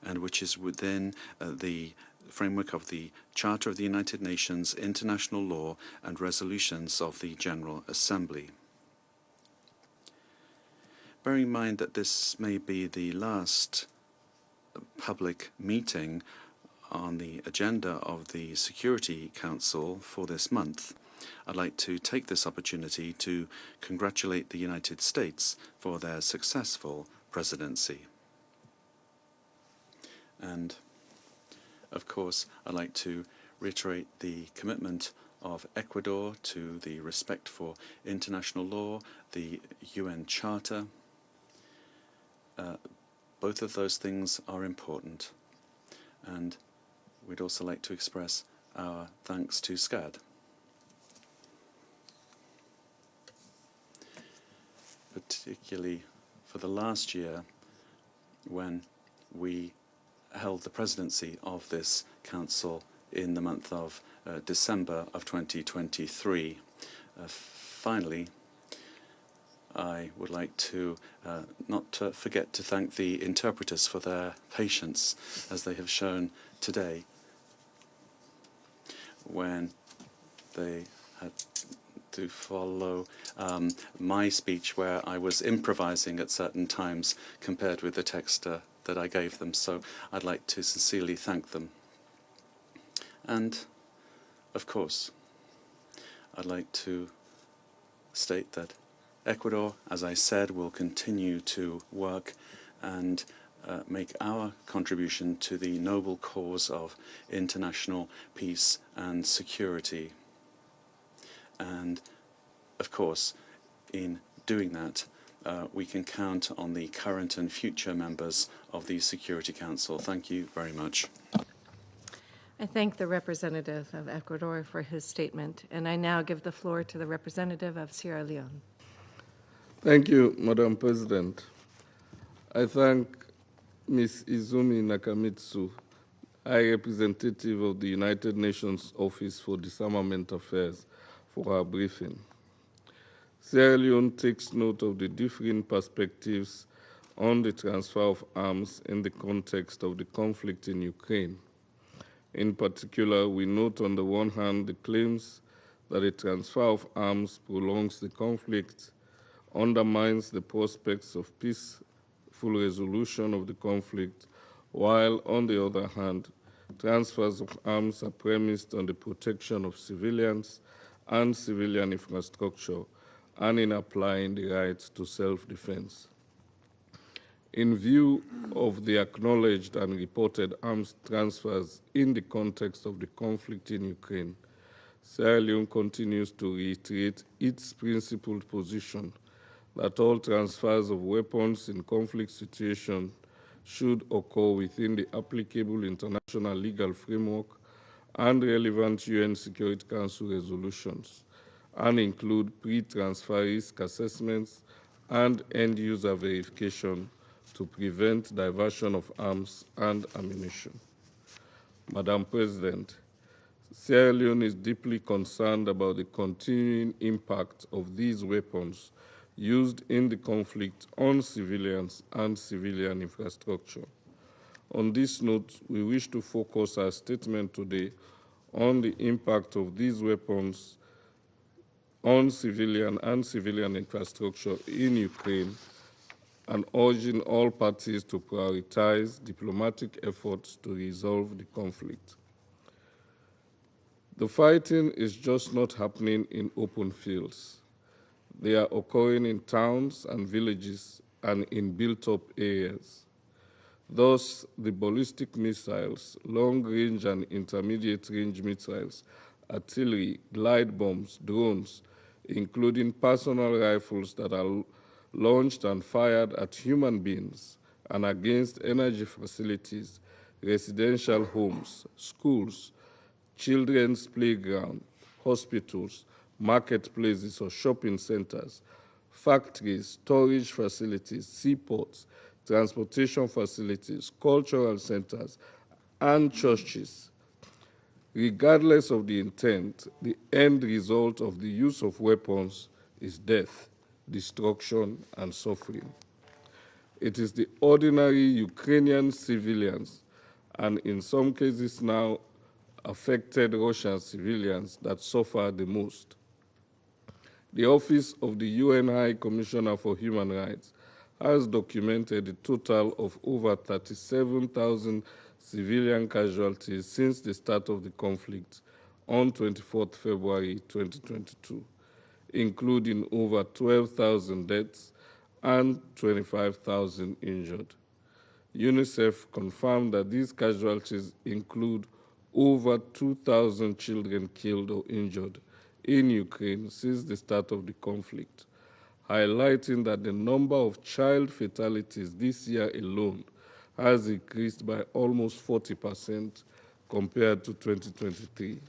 H: and which is within the framework of the Charter of the United Nations, international law, and resolutions of the General Assembly. Bearing in mind that this may be the last public meeting on the agenda of the Security Council for this month, I'd like to take this opportunity to congratulate the United States for their successful presidency. And, of course, I'd like to reiterate the commitment of Ecuador to the respect for international law, the UN Charter. Both of those things are important, and we'd also like to express our thanks to SCAD. Particularly for the last year when we held the presidency of this council in the month of December of 2023. Finally, I would like to not forget to thank the interpreters for their patience, as they have shown today when they had to follow my speech, where I was improvising at certain times compared with the text that I gave them. So I'd like to sincerely thank them. And, of course, I'd like to state that Ecuador, as I said, will continue to work and make our contribution to the noble cause of international peace and security. And, of course, in doing that, we can count on the current and future members of the Security Council. Thank you very much.
F: I thank the representative of Ecuador for his statement, and I now give the floor to the representative of Sierra Leone.
O: Thank you, Madam President. I thank Ms. Izumi Nakamitsu, High Representative of the United Nations Office for Disarmament Affairs, for her briefing. Sierra Leone takes note of the differing perspectives on the transfer of arms in the context of the conflict in Ukraine. In particular, we note on the one hand the claims that a transfer of arms prolongs the conflict, undermines the prospects of peaceful resolution of the conflict, while, on the other hand, transfers of arms are premised on the protection of civilians and civilian infrastructure, and in applying the right to self-defense. In view of the acknowledged and reported arms transfers in the context of the conflict in Ukraine, Sierra Leone continues to reiterate its principled position that all transfers of weapons in conflict situations should occur within the applicable international legal framework and relevant UN Security Council resolutions, and include pre-transfer risk assessments and end-user verification to prevent diversion of arms and ammunition. Madam President, Sierra Leone is deeply concerned about the continuing impact of these weapons used in the conflict on civilians and civilian infrastructure. On this note, we wish to focus our statement today on the impact of these weapons on civilian and civilian infrastructure in Ukraine, and urging all parties to prioritize diplomatic efforts to resolve the conflict. The fighting is just not happening in open fields. They are occurring in towns and villages and in built-up areas. Thus, the ballistic missiles, long-range and intermediate-range missiles, artillery, glide bombs, drones, including personal rifles that are launched and fired at human beings and against energy facilities, residential homes, schools, children's playgrounds, hospitals, marketplaces or shopping centers, factories, storage facilities, seaports, transportation facilities, cultural centers, and churches. Regardless of the intent, the end result of the use of weapons is death, destruction, and suffering. It is the ordinary Ukrainian civilians, and in some cases now affected Russian civilians, that suffer the most. The Office of the UN High Commissioner for Human Rights has documented a total of over 37,000 civilian casualties since the start of the conflict on 24th February 2022, including over 12,000 deaths and 25,000 injured. UNICEF confirmed that these casualties include over 2,000 children killed or injured in Ukraine since the start of the conflict, highlighting that the number of child fatalities this year alone has increased by almost 40% compared to 2023.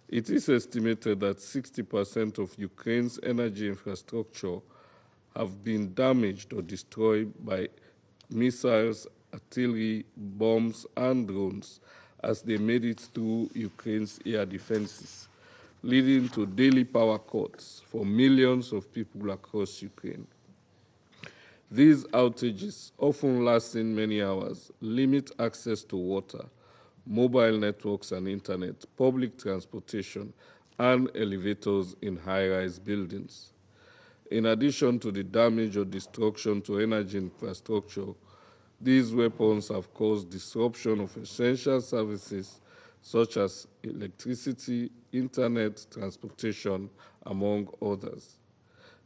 O: It is estimated that 60% of Ukraine's energy infrastructure have been damaged or destroyed by missiles, artillery, bombs, and drones as they made it through Ukraine's air defenses, leading to daily power cuts for millions of people across Ukraine. These outages, often lasting many hours, limit access to water, mobile networks and internet, public transportation, and elevators in high-rise buildings. In addition to the damage or destruction to energy infrastructure, these weapons have caused disruption of essential services such as electricity, internet, transportation, among others.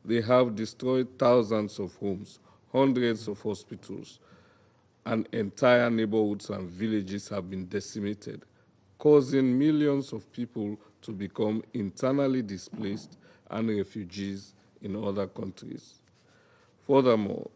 O: They have destroyed thousands of homes, hundreds of hospitals, and entire neighborhoods and villages have been decimated, causing millions of people to become internally displaced and refugees in other countries. Furthermore,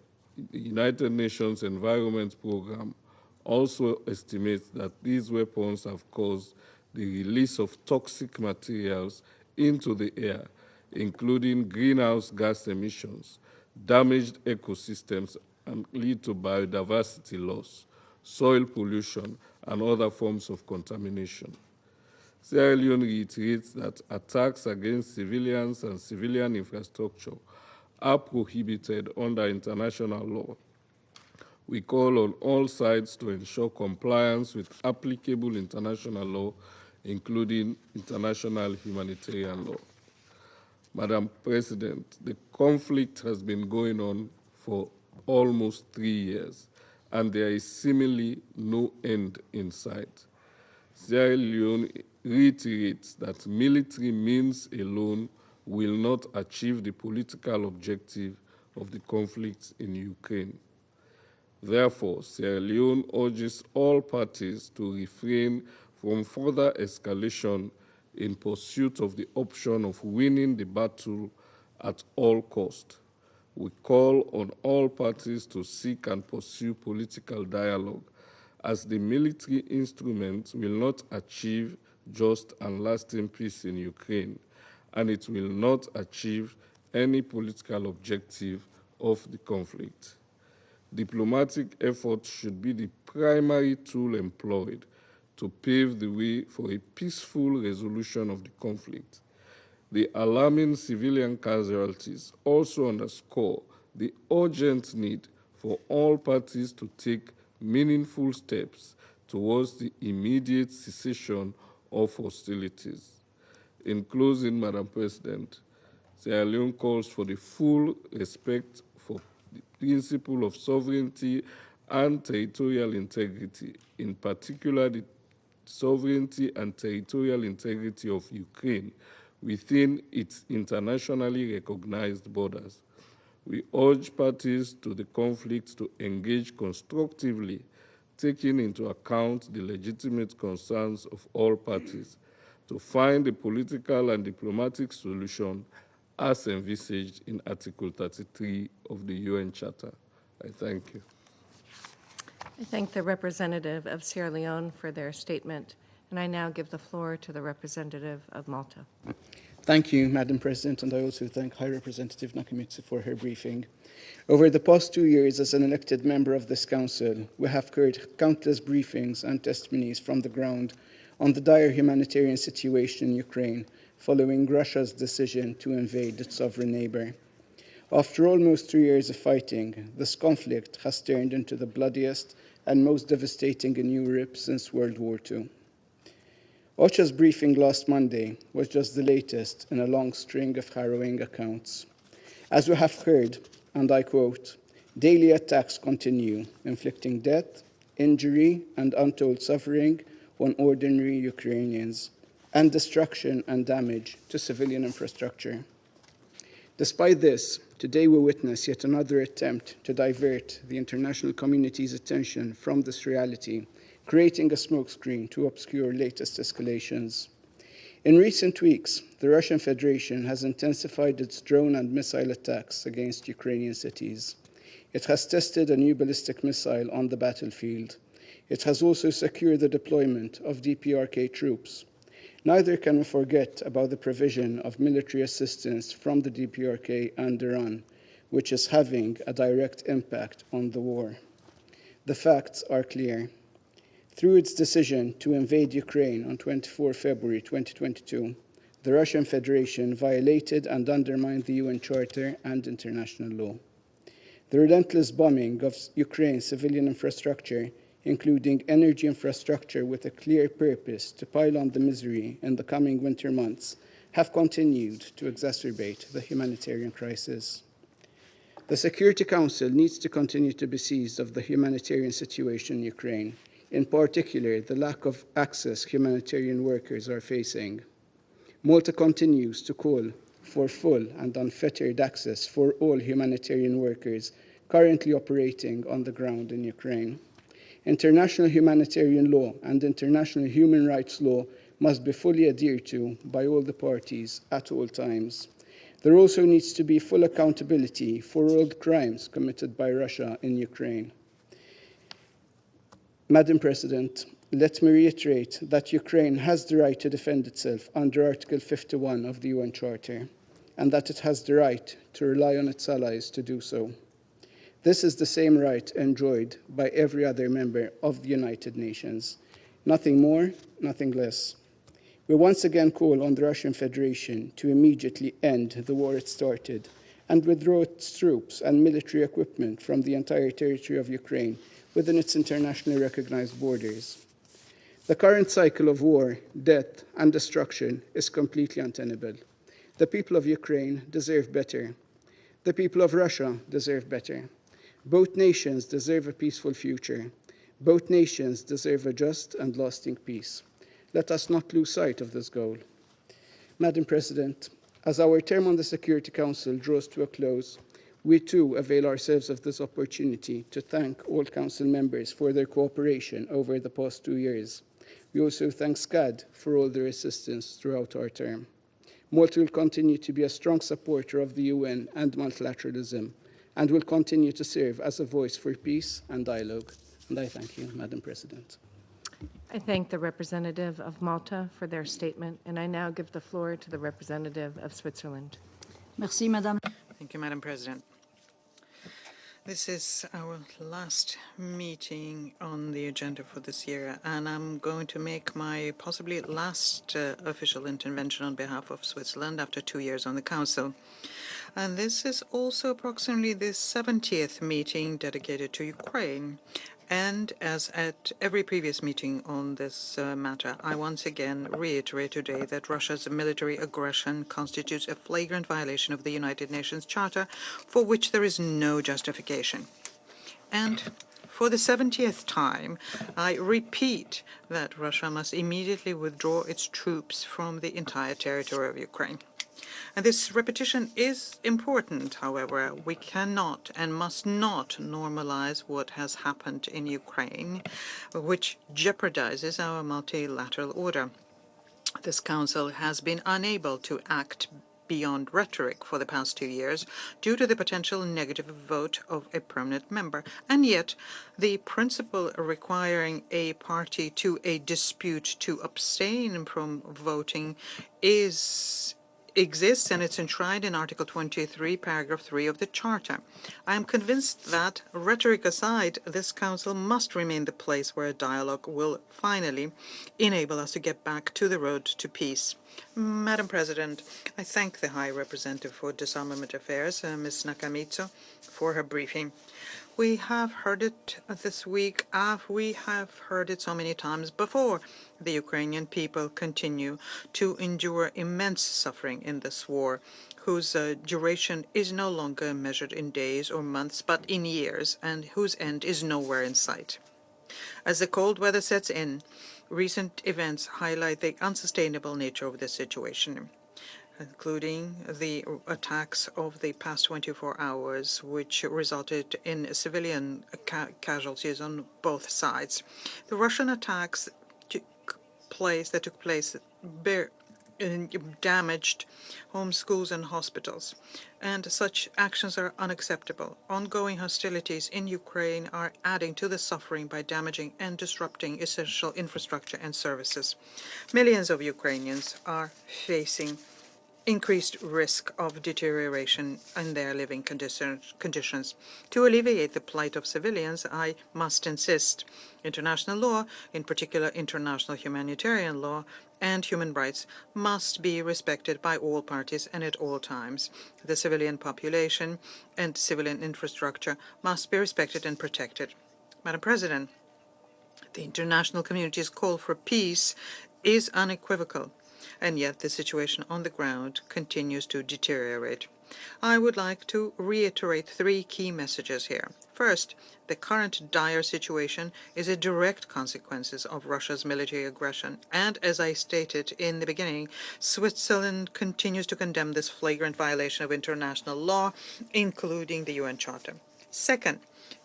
O: the United Nations Environment Programme also estimates that these weapons have caused the release of toxic materials into the air, including greenhouse gas emissions, damaged ecosystems, and lead to biodiversity loss, soil pollution, and other forms of contamination. Sierra Leone reiterates that attacks against civilians and civilian infrastructure are prohibited under international law. We call on all sides to ensure compliance with applicable international law, including international humanitarian law. Madam President, the conflict has been going on for almost 3 years, and there is seemingly no end in sight. Sierra Leone reiterates that military means alone will not achieve the political objective of the conflict in Ukraine. Therefore, Sierra Leone urges all parties to refrain from further escalation in pursuit of the option of winning the battle at all cost. We call on all parties to seek and pursue political dialogue, as the military instruments will not achieve just and lasting peace in Ukraine, and it will not achieve any political objective of the conflict. Diplomatic efforts should be the primary tool employed to pave the way for a peaceful resolution of the conflict. The alarming civilian casualties also underscore the urgent need for all parties to take meaningful steps towards the immediate cessation of hostilities. In closing, Madam President, Sierra Leone calls for the full respect for the principle of sovereignty and territorial integrity, in particular the sovereignty and territorial integrity of Ukraine within its internationally recognized borders. We urge parties to the conflict to engage constructively, taking into account the legitimate concerns of all parties, to find a political and diplomatic solution as envisaged in Article 33 of the UN Charter. I thank you.
F: I thank the representative of Sierra Leone for their statement, and I now give the floor to the representative of Malta.
P: Thank you, Madam President, and I also thank High Representative Nakamitsu for her briefing. Over the past 2 years as an elected member of this Council, we have heard countless briefings and testimonies from the ground on the dire humanitarian situation in Ukraine following Russia's decision to invade its sovereign neighbor. After almost 3 years of fighting, this conflict has turned into the bloodiest and most devastating in Europe since World War II. OCHA's briefing last Monday was just the latest in a long string of harrowing accounts. As we have heard, and I quote, "Daily attacks continue, inflicting death, injury, and untold suffering on ordinary Ukrainians, and destruction and damage to civilian infrastructure." Despite this, today we witness yet another attempt to divert the international community's attention from this reality, creating a smokescreen to obscure latest escalations. In recent weeks, the Russian Federation has intensified its drone and missile attacks against Ukrainian cities. It has tested a new ballistic missile on the battlefield. It has also secured the deployment of DPRK troops. Neither can we forget about the provision of military assistance from the DPRK and Iran, which is having a direct impact on the war. The facts are clear. Through its decision to invade Ukraine on 24 February 2022, the Russian Federation violated and undermined the UN Charter and international law. The relentless bombing of Ukraine's civilian infrastructure, including energy infrastructure with a clear purpose to pile on the misery in the coming winter months, have continued to exacerbate the humanitarian crisis. The Security Council needs to continue to be seized of the humanitarian situation in Ukraine, in particular the lack of access humanitarian workers are facing. Malta continues to call for full and unfettered access for all humanitarian workers currently operating on the ground in Ukraine. International humanitarian law and international human rights law must be fully adhered to by all the parties at all times. There also needs to be full accountability for all the crimes committed by Russia in Ukraine. Madam President, let me reiterate that Ukraine has the right to defend itself under Article 51 of the UN Charter, and that it has the right to rely on its allies to do so. This is the same right enjoyed by every other member of the United Nations. Nothing more, nothing less. We once again call on the Russian Federation to immediately end the war it started and withdraw its troops and military equipment from the entire territory of Ukraine within its internationally recognized borders. The current cycle of war, death, and destruction is completely untenable. The people of Ukraine deserve better. The people of Russia deserve better. Both nations deserve a peaceful future. Both nations deserve a just and lasting peace. Let us not lose sight of this goal. Madam President, as our term on the Security Council draws to a close, we too avail ourselves of this opportunity to thank all Council members for their cooperation over the past 2 years. We also thank SCAD for all their assistance throughout our term. Malta will continue to be a strong supporter of the UN and multilateralism, and will continue to serve as a voice for peace and dialogue. And I thank you, Madam President.
F: I thank the representative of Malta for their statement, and I now give the floor to the representative of Switzerland.
D: Merci, Madame. Thank you, Madam President. This is our last meeting on the agenda for this year, and I'm going to make my possibly last official intervention on behalf of Switzerland after 2 years on the Council. And this is also approximately the 70th meeting dedicated to Ukraine. And as at every previous meeting on this matter, I once again reiterate today that Russia's military aggression constitutes a flagrant violation of the United Nations Charter for which there is no justification. And for the 70th time, I repeat that Russia must immediately withdraw its troops from the entire territory of Ukraine. And this repetition is important, however. We cannot and must not normalize what has happened in Ukraine, which jeopardizes our multilateral order. This Council has been unable to act beyond rhetoric for the past 2 years due to the potential negative vote of a permanent member. And yet, the principle requiring a party to a dispute to abstain from voting exists, and it's enshrined in Article 23, Paragraph 3 of the Charter. I am convinced that, rhetoric aside, this Council must remain the place where a dialogue will finally enable us to get back to the road to peace. Madam President, I thank the High Representative for Disarmament Affairs, Ms. Nakamitsu, for her briefing. We have heard it this week. We have heard it so many times before. The Ukrainian people continue to endure immense suffering in this war, whose duration is no longer measured in days or months, but in years, and whose end is nowhere in sight. As the cold weather sets in, recent events highlight the unsustainable nature of this situation, including the attacks of the past 24 hours, which resulted in civilian casualties on both sides. The Russian attacks that took place damaged homes, schools, and hospitals, and such actions are unacceptable. Ongoing hostilities in Ukraine are adding to the suffering by damaging and disrupting essential infrastructure and services. Millions of Ukrainians are facing increased risk of deterioration in their living conditions. To alleviate the plight of civilians, I must insist international law, in particular international humanitarian law, and human rights must be respected by all parties and at all times. The civilian population and civilian infrastructure must be respected and protected. Madam President, the international community's call for peace is unequivocal, and yet the situation on the ground continues to deteriorate. I would like to reiterate 3 key messages here. First, the current dire situation is a direct consequence of Russia's military aggression, and as I stated in the beginning, Switzerland continues to condemn this flagrant violation of international law, including the UN Charter. Second,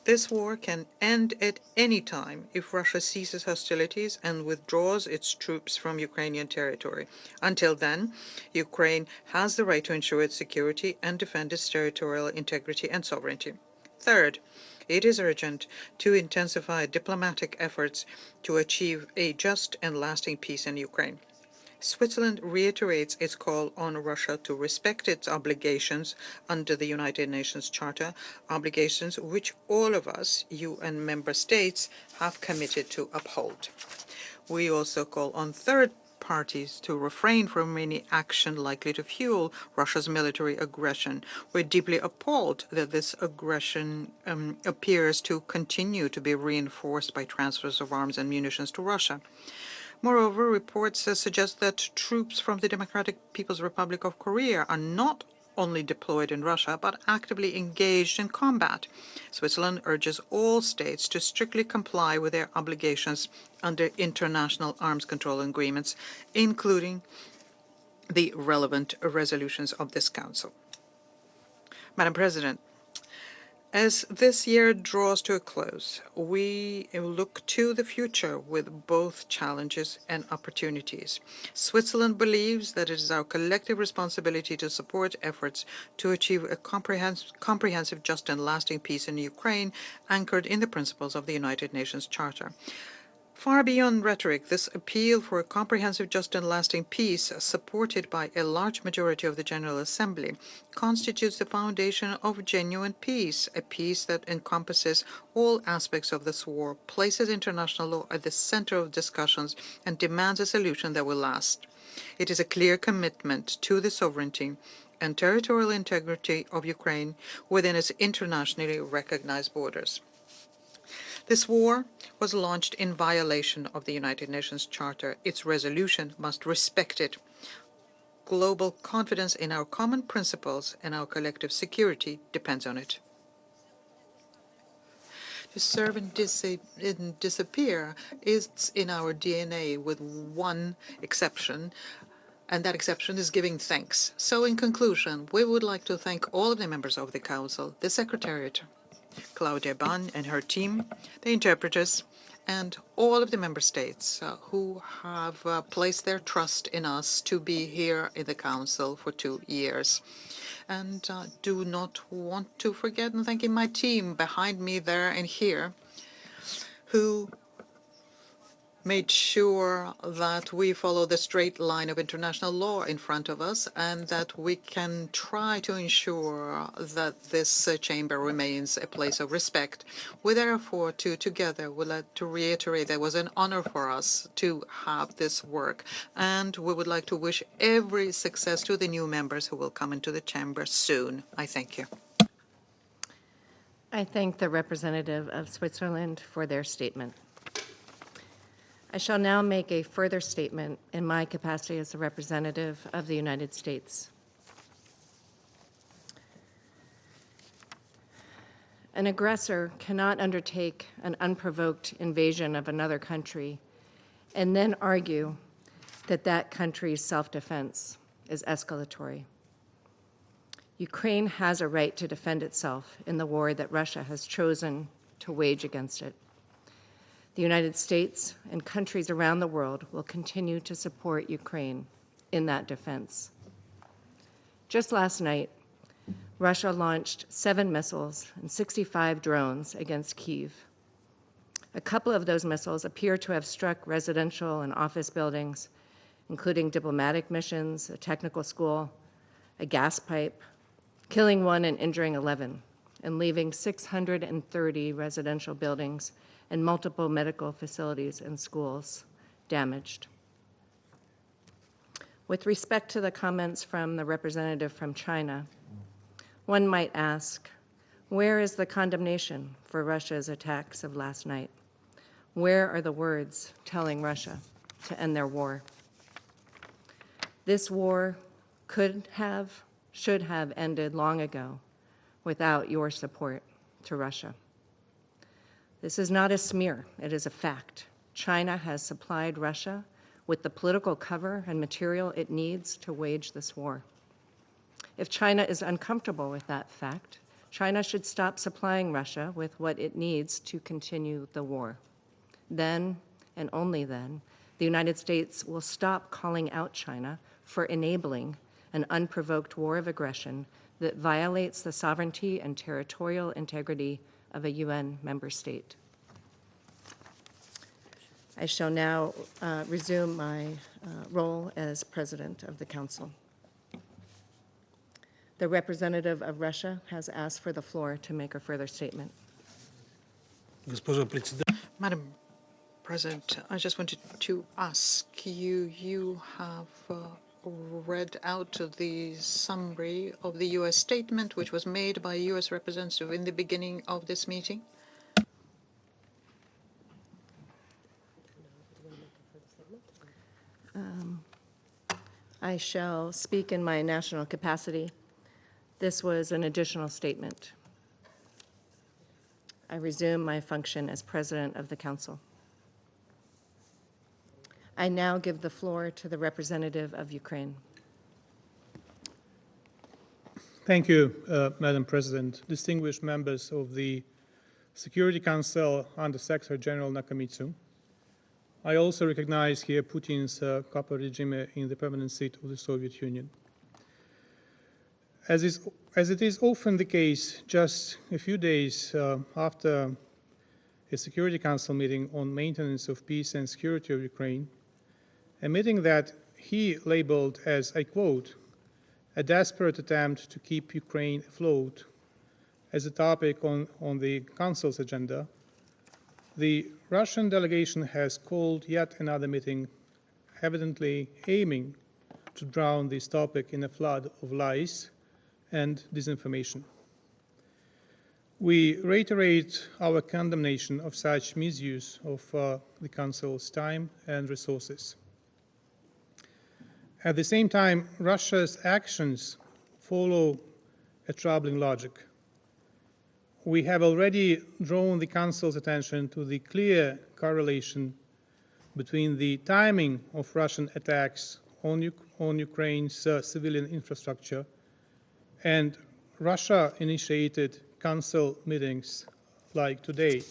D: this war can end at any time if Russia ceases hostilities and withdraws its troops from Ukrainian territory. Until then, Ukraine has the right to ensure its security and defend its territorial integrity and sovereignty. Third, it is urgent to intensify diplomatic efforts to achieve a just and lasting peace in Ukraine. Switzerland reiterates its call on Russia to respect its obligations under the United Nations Charter, obligations which all of us, UN member states, have committed to uphold. We also call on third parties to refrain from any action likely to fuel Russia's military aggression. We're deeply appalled that this aggression appears to continue to be reinforced by transfers of arms and munitions to Russia. Moreover, reports suggest that troops from the Democratic People's Republic of Korea are not only deployed in Russia, but actively engaged in combat. Switzerland urges all states to strictly comply with their obligations under international arms control agreements, including the relevant resolutions of this Council. Madam President, as this year draws to a close, we look to the future with both challenges and opportunities. Switzerland believes that it is our collective responsibility to support efforts to achieve a comprehensive, just, and lasting peace in Ukraine, anchored in the principles of the United Nations Charter. Far beyond rhetoric, this appeal for a comprehensive, just and lasting peace, supported by a large majority of the General Assembly, constitutes the foundation of genuine peace, a peace that encompasses all aspects of this war, places international law at the center of discussions, and demands a solution that will last. It is a clear commitment to the sovereignty and territorial integrity of Ukraine within its internationally recognized borders. This war was launched in violation of the United Nations Charter. Its resolution must respect it. Global confidence in our common principles and our collective security depends on it. To serve and disappear is in our DNA, with one exception, and that exception is giving thanks. So in conclusion, we would like to thank all of the members of the Council, the Secretariat, Claudia Bahn and her team, the interpreters, and all of the member states who have placed their trust in us to be here in the Council for 2 years. And do not want to forget in thanking my team behind me there and here, who made sure that we follow the straight line of international law in front of us, and that we can try to ensure that this chamber remains a place of respect. We therefore, together, would like to reiterate that it was an honor for us to have this work, and we would like to wish every success to the new members who will come into the chamber soon. I thank you.
F: I thank the representative of Switzerland for their statement. I shall now make a further statement in my capacity as a representative of the United States. An aggressor cannot undertake an unprovoked invasion of another country and then argue that that country's self-defense is escalatory. Ukraine has a right to defend itself in the war that Russia has chosen to wage against it. The United States and countries around the world will continue to support Ukraine in that defense. Just last night, Russia launched 7 missiles and 65 drones against Kyiv. A couple of those missiles appear to have struck residential and office buildings, including diplomatic missions, a technical school, a gas pipe, killing 1 and injuring 11, and leaving 630 residential buildings and multiple medical facilities and schools damaged. With respect to the comments from the representative from China, one might ask, where is the condemnation for Russia's attacks of last night? Where are the words telling Russia to end their war? This war could have, should have ended long ago without your support to Russia. This is not a smear, it is a fact. China has supplied Russia with the political cover and material it needs to wage this war. If China is uncomfortable with that fact, China should stop supplying Russia with what it needs to continue the war. Then, and only then, the United States will stop calling out China for enabling an unprovoked war of aggression that violates the sovereignty and territorial integrity of a UN member state. I shall now resume my role as President of the Council. The representative of Russia has asked for the floor to make a further statement.
D: Madam President, I just wanted to ask you, you have read out the summary of the U.S. statement which was made by a U.S. representative in the beginning of this meeting.
F: I shall speak in my national capacity. This was an additional statement. I resume my function as President of the Council. I now give the floor to the representative of Ukraine.
Q: Thank you, Madam President. Distinguished members of the Security Council Under Secretary General Nakamitsu. I also recognize here Putin's copper regime in the permanent seat of the Soviet Union. As it is often the case, just a few days after a Security Council meeting on maintenance of peace and security of Ukraine, a meeting that he labeled as, I quote, a desperate attempt to keep Ukraine afloat. As a topic on the Council's agenda, the Russian delegation has called yet another meeting, evidently aiming to drown this topic in a flood of lies and disinformation. We reiterate our condemnation of such misuse of the Council's time and resources. At the same time, Russia's actions follow a troubling logic. We have already drawn the Council's attention to the clear correlation between the timing of Russian attacks on Ukraine's civilian infrastructure and Russia-initiated Council meetings like today.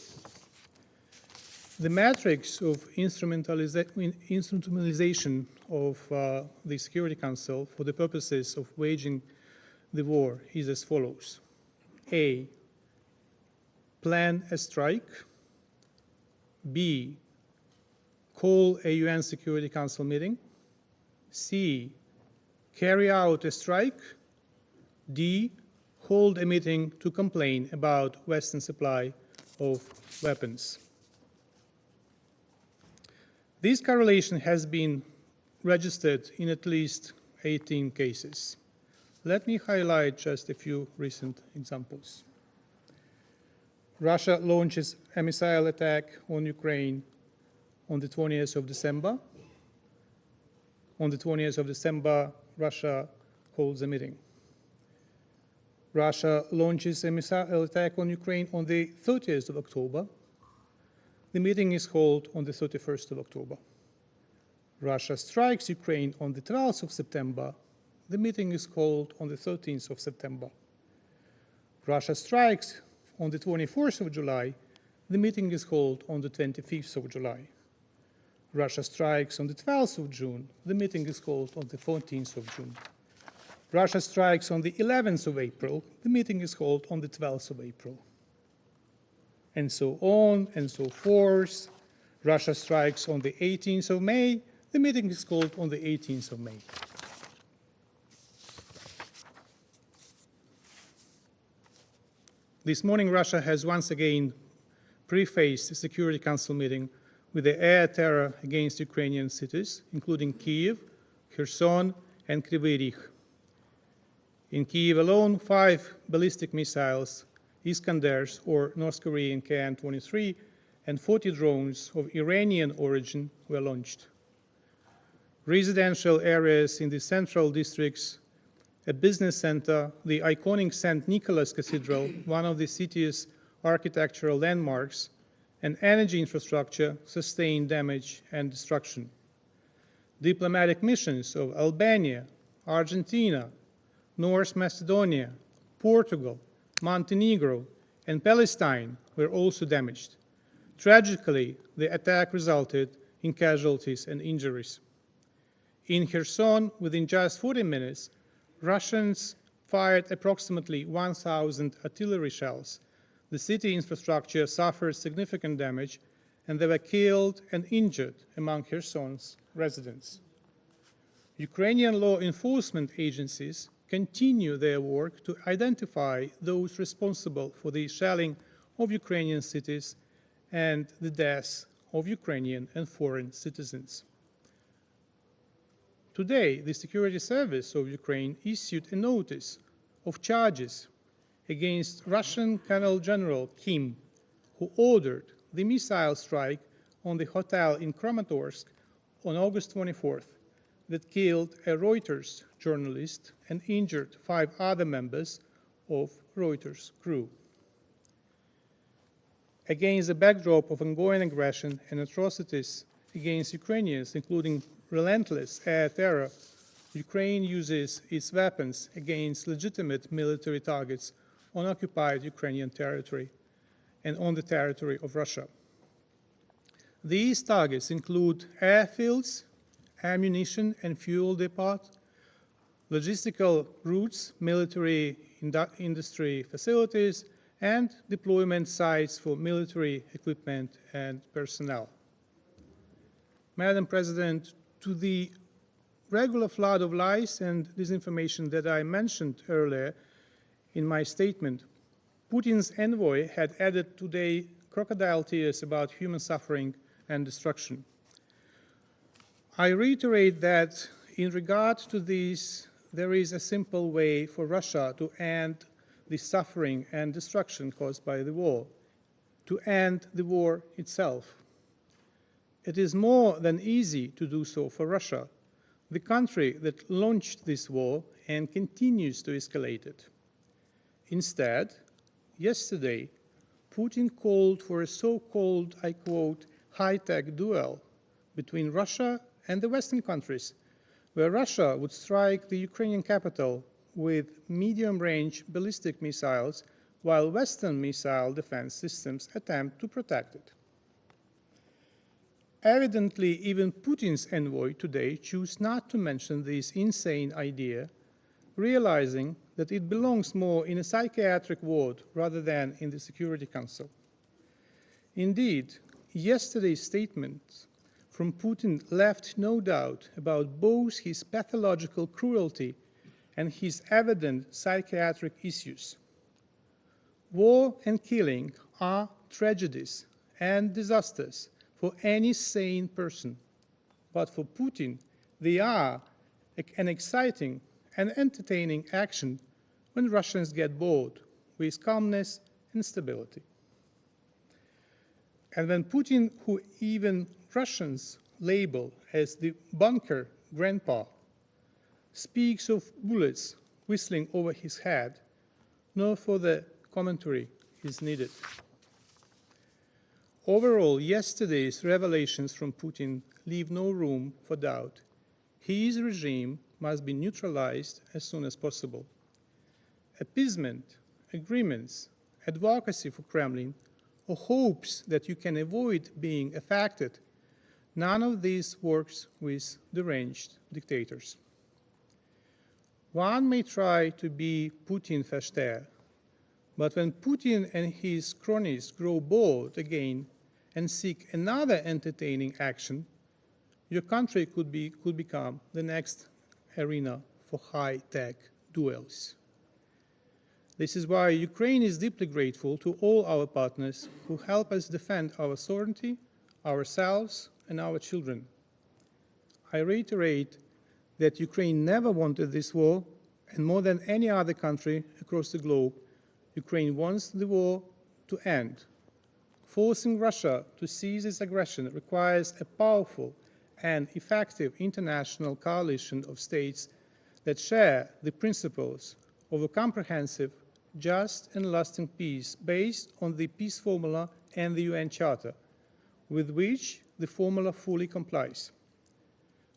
Q: The metrics of instrumentalization of the Security Council for the purposes of waging the war is as follows. A, plan a strike. B, call a UN Security Council meeting. C, carry out a strike. D, hold a meeting to complain about Western supply of weapons. This correlation has been registered in at least 18 cases. Let me highlight just a few recent examples. Russia launches a missile attack on Ukraine on the 20th of December. On the 20th of December, Russia holds a meeting. Russia launches a missile attack on Ukraine on the 30th of October. The meeting is held on the 31st of October. Russia strikes Ukraine on the 12th of September. The meeting is called on the 13th of September. Russia strikes on the 24th of July. The meeting is held on the 25th of July. Russia strikes on the 12th of June. The meeting is called on the 14th of June. Russia strikes on the 11th of April. The meeting is held on the 12th of April. And so on and so forth. Russia strikes on the 18th of May. The meeting is called on the 18th of May. This morning, Russia has once again prefaced the Security Council meeting with the air terror against Ukrainian cities, including Kyiv, Kherson, and Kryvyi Rih. In Kyiv alone, 5 ballistic missiles, Iskanders, or North Korean KN-23, and 40 drones of Iranian origin were launched. Residential areas in the central districts, a business center, the iconic St. Nicholas Cathedral, one of the city's architectural landmarks, and energy infrastructure sustained damage and destruction. Diplomatic missions of Albania, Argentina, North Macedonia, Portugal, Montenegro, and Palestine were also damaged. Tragically, the attack resulted in casualties and injuries. In Kherson, within just 40 minutes, Russians fired approximately 1,000 artillery shells. The city infrastructure suffered significant damage, and there were killed and injured among Kherson's residents. Ukrainian law enforcement agencies continue their work to identify those responsible for the shelling of Ukrainian cities and the deaths of Ukrainian and foreign citizens. Today, the Security Service of Ukraine issued a notice of charges against Russian Colonel General Kim, who ordered the missile strike on the hotel in Kramatorsk on August 24th that killed a Reuters journalist and injured 5 other members of Reuters crew. Against the backdrop of ongoing aggression and atrocities against Ukrainians, including relentless air terror, Ukraine uses its weapons against legitimate military targets on occupied Ukrainian territory and on the territory of Russia. These targets include airfields, ammunition and fuel depots, logistical routes, military industry facilities, and deployment sites for military equipment and personnel. Madam President, to the regular flood of lies and disinformation that I mentioned earlier in my statement, Putin's envoy had added today crocodile tears about human suffering and destruction. I reiterate that in regard to this, there is a simple way for Russia to end the suffering and destruction caused by the war, to end the war itself. It is more than easy to do so for Russia, the country that launched this war and continues to escalate it. Instead, yesterday, Putin called for a so-called, I quote, high-tech duel between Russia and the Western countries, where Russia would strike the Ukrainian capital with medium-range ballistic missiles, while Western missile defense systems attempt to protect it. Evidently, even Putin's envoy today chose not to mention this insane idea, realizing that it belongs more in a psychiatric ward rather than in the Security Council. Indeed, yesterday's statement from Putin left no doubt about both his pathological cruelty and his evident psychiatric issues. War and killing are tragedies and disasters for any sane person, but for Putin, they are an exciting and entertaining action when Russians get bored with calmness and stability. And when Putin, who even Russians label as the bunker grandpa, speaks of bullets whistling over his head, no further commentary is needed. Overall, yesterday's revelations from Putin leave no room for doubt. His regime must be neutralized as soon as possible. Appeasement, agreements, advocacy for Kremlin, or hopes that you can avoid being affected, none of this works with deranged dictators. One may try to be Putin versteher, but when Putin and his cronies grow bored again and seek another entertaining action, your country could become the next arena for high-tech duels. This is why Ukraine is deeply grateful to all our partners who help us defend our sovereignty, ourselves, and our children. I reiterate that Ukraine never wanted this war, and more than any other country across the globe, Ukraine wants the war to end. Forcing Russia to cease its aggression requires a powerful and effective international coalition of states that share the principles of a comprehensive, just and lasting peace based on the peace formula and the UN Charter, with which the formula fully complies.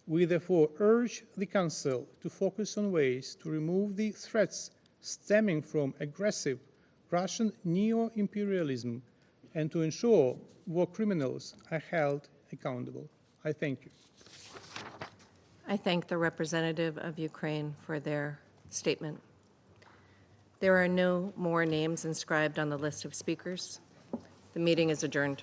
Q: We therefore urge the Council to focus on ways to remove the threats stemming from aggressive Russian neo-imperialism and to ensure war criminals are held accountable. I thank you.
F: I thank the representative of Ukraine for their statement. There are no more names inscribed on the list of speakers. The meeting is adjourned.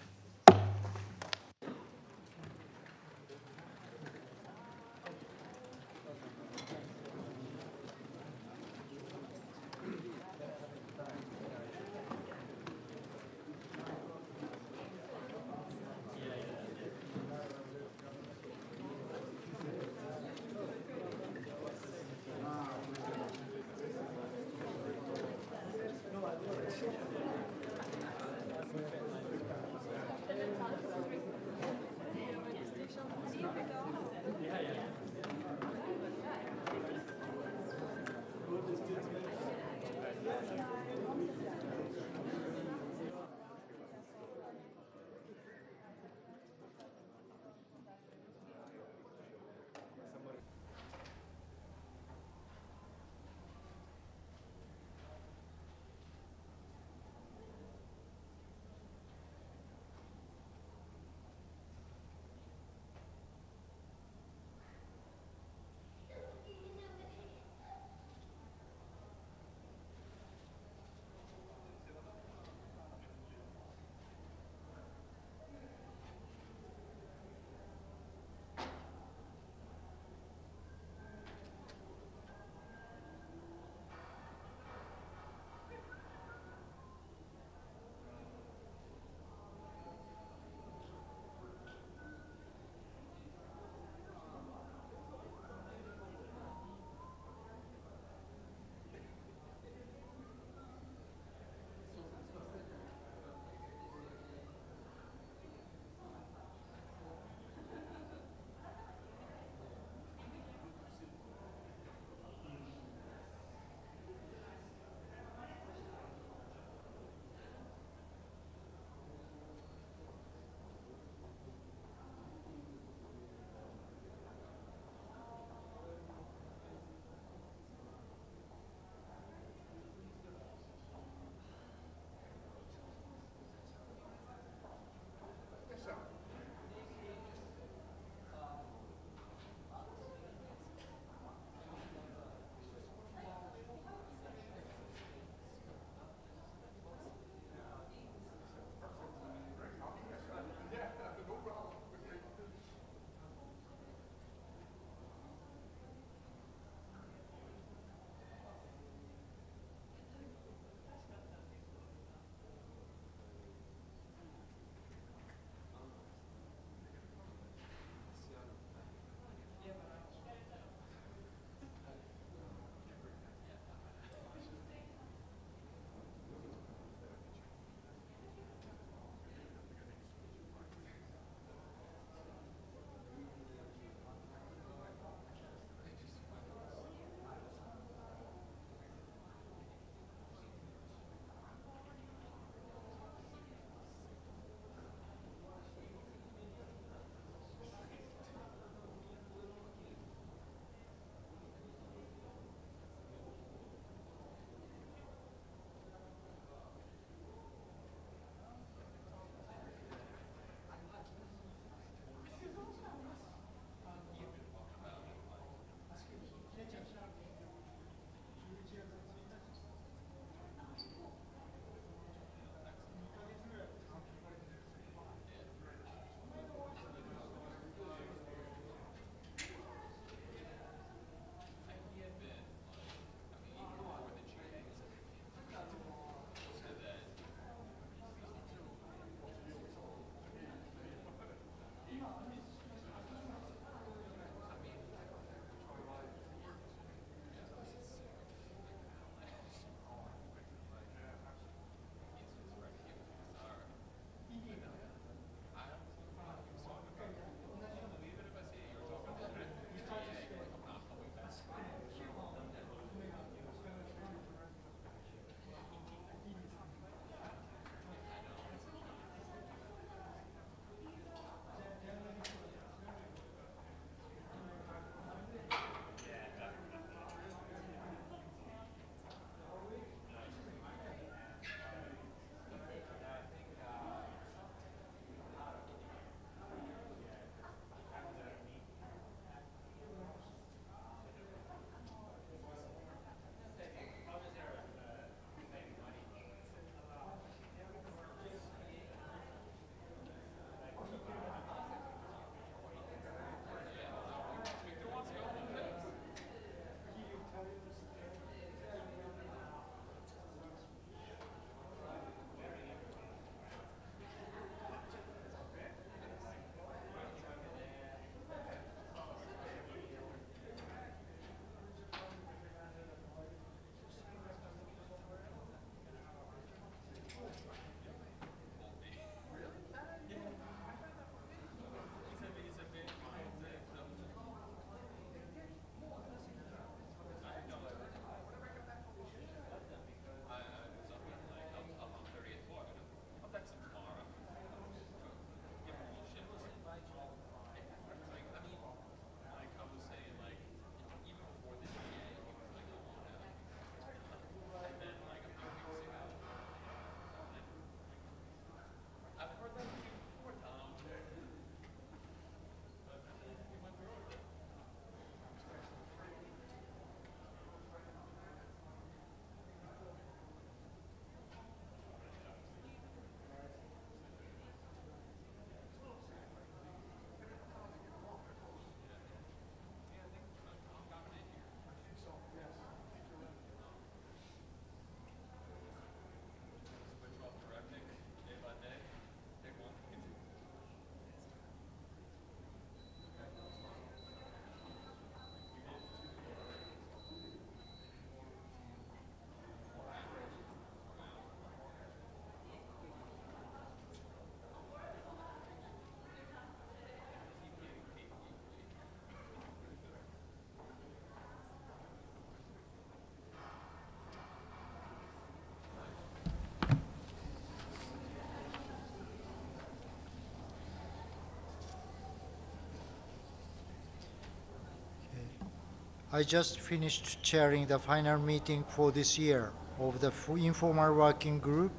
R: I just finished chairing the final meeting for this year of the informal working group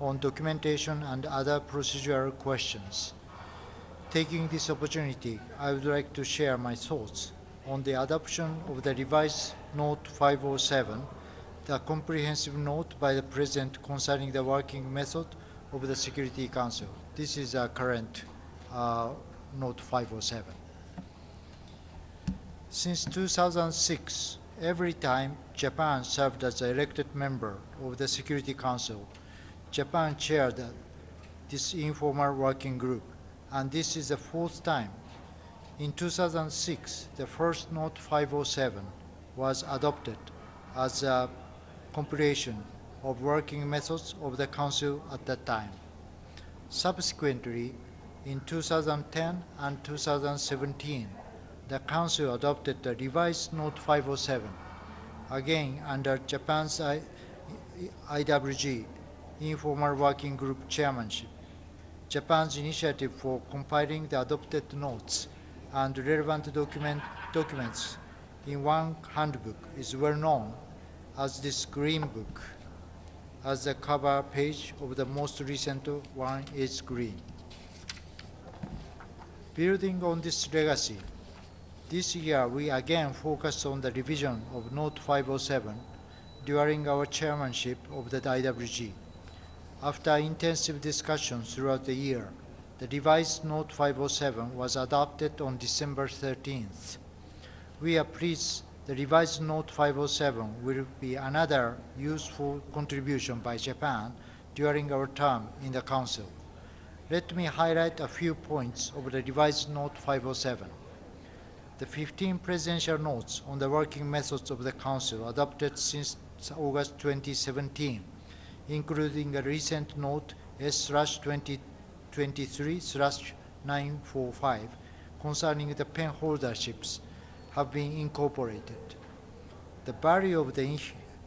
R: on documentation and other procedural questions. Taking this opportunity, I would like to share my thoughts on the adoption of the revised Note 507, the comprehensive note by the President concerning the working method of the Security Council. This is a current Note 507. Since 2006, every time Japan served as an elected member of the Security Council, Japan chaired this informal working group, and this is the fourth time. In 2006, the first Note 507 was adopted as a compilation of working methods of the Council at that time. Subsequently, in 2010 and 2017, the Council adopted the revised Note 507, again under Japan's IWG, Informal Working Group Chairmanship. Japan's initiative for compiling the adopted notes and relevant documents in one handbook is well known as this Green Book, as the cover page of the most recent one is green. Building on this legacy, this year we again focused on the revision of Note 507 during our chairmanship of the IWG. After intensive discussions throughout the year, the revised Note 507 was adopted on December 13th. We are pleased the revised Note 507 will be another useful contribution by Japan during our term in the Council. Let me highlight a few points of the revised Note 507. The 15 presidential notes on the working methods of the Council adopted since August 2017, including a recent Note S/2023/945 concerning the pen holderships, have been incorporated. The value of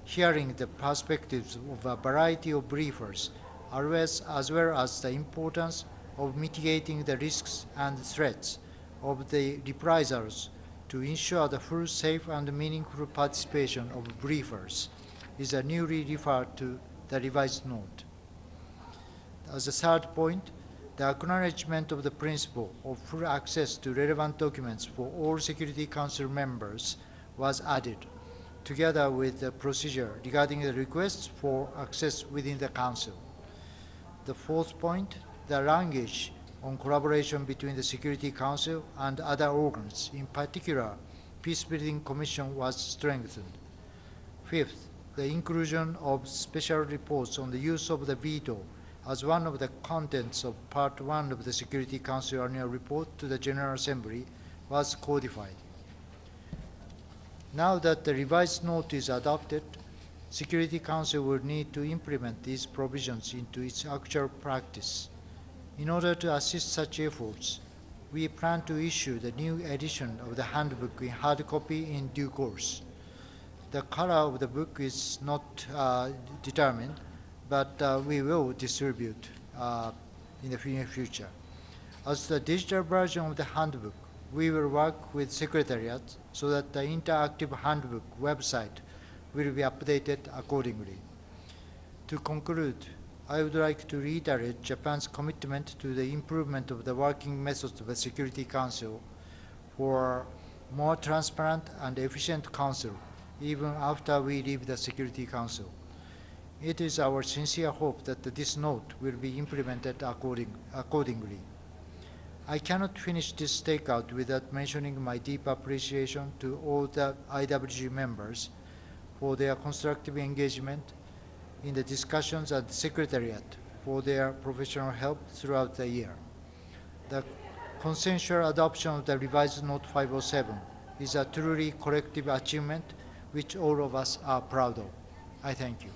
R: hearing the perspectives of a variety of briefers, as well as the importance of mitigating the risks and threats of the reprisals to ensure the full, safe, and meaningful participation of briefers is newly referred to the revised note. As a third point, the acknowledgement of the principle of full access to relevant documents for all Security Council members was added, together with the procedure regarding the requests for access within the Council. The fourth point, the language on collaboration between the Security Council and other organs, in particular, Peacebuilding Commission, was strengthened. Fifth, the inclusion of special reports on the use of the veto as one of the contents of Part 1 of the Security Council Annual Report to the General Assembly was codified. Now that the revised note is adopted, Security Council will need to implement these provisions into its actual practice. In order to assist such efforts, we plan to issue the new edition of the handbook in hard copy in due course. The color of the book is not determined, but we will distribute in the near future. As the digital version of the handbook, we will work with Secretariat so that the interactive handbook website will be updated accordingly. To conclude, I would like to reiterate Japan's commitment to the improvement of the working methods of the Security Council for more transparent and efficient Council, even after we leave the Security Council. It is our sincere hope that this note will be implemented accordingly. I cannot finish this stakeout without mentioning my deep appreciation to all the IWG members for their constructive engagement in the discussions at the Secretariat for their professional help throughout the year. The consensual adoption of the revised Note 507 is a truly collective achievement which all of us are proud of. I thank you.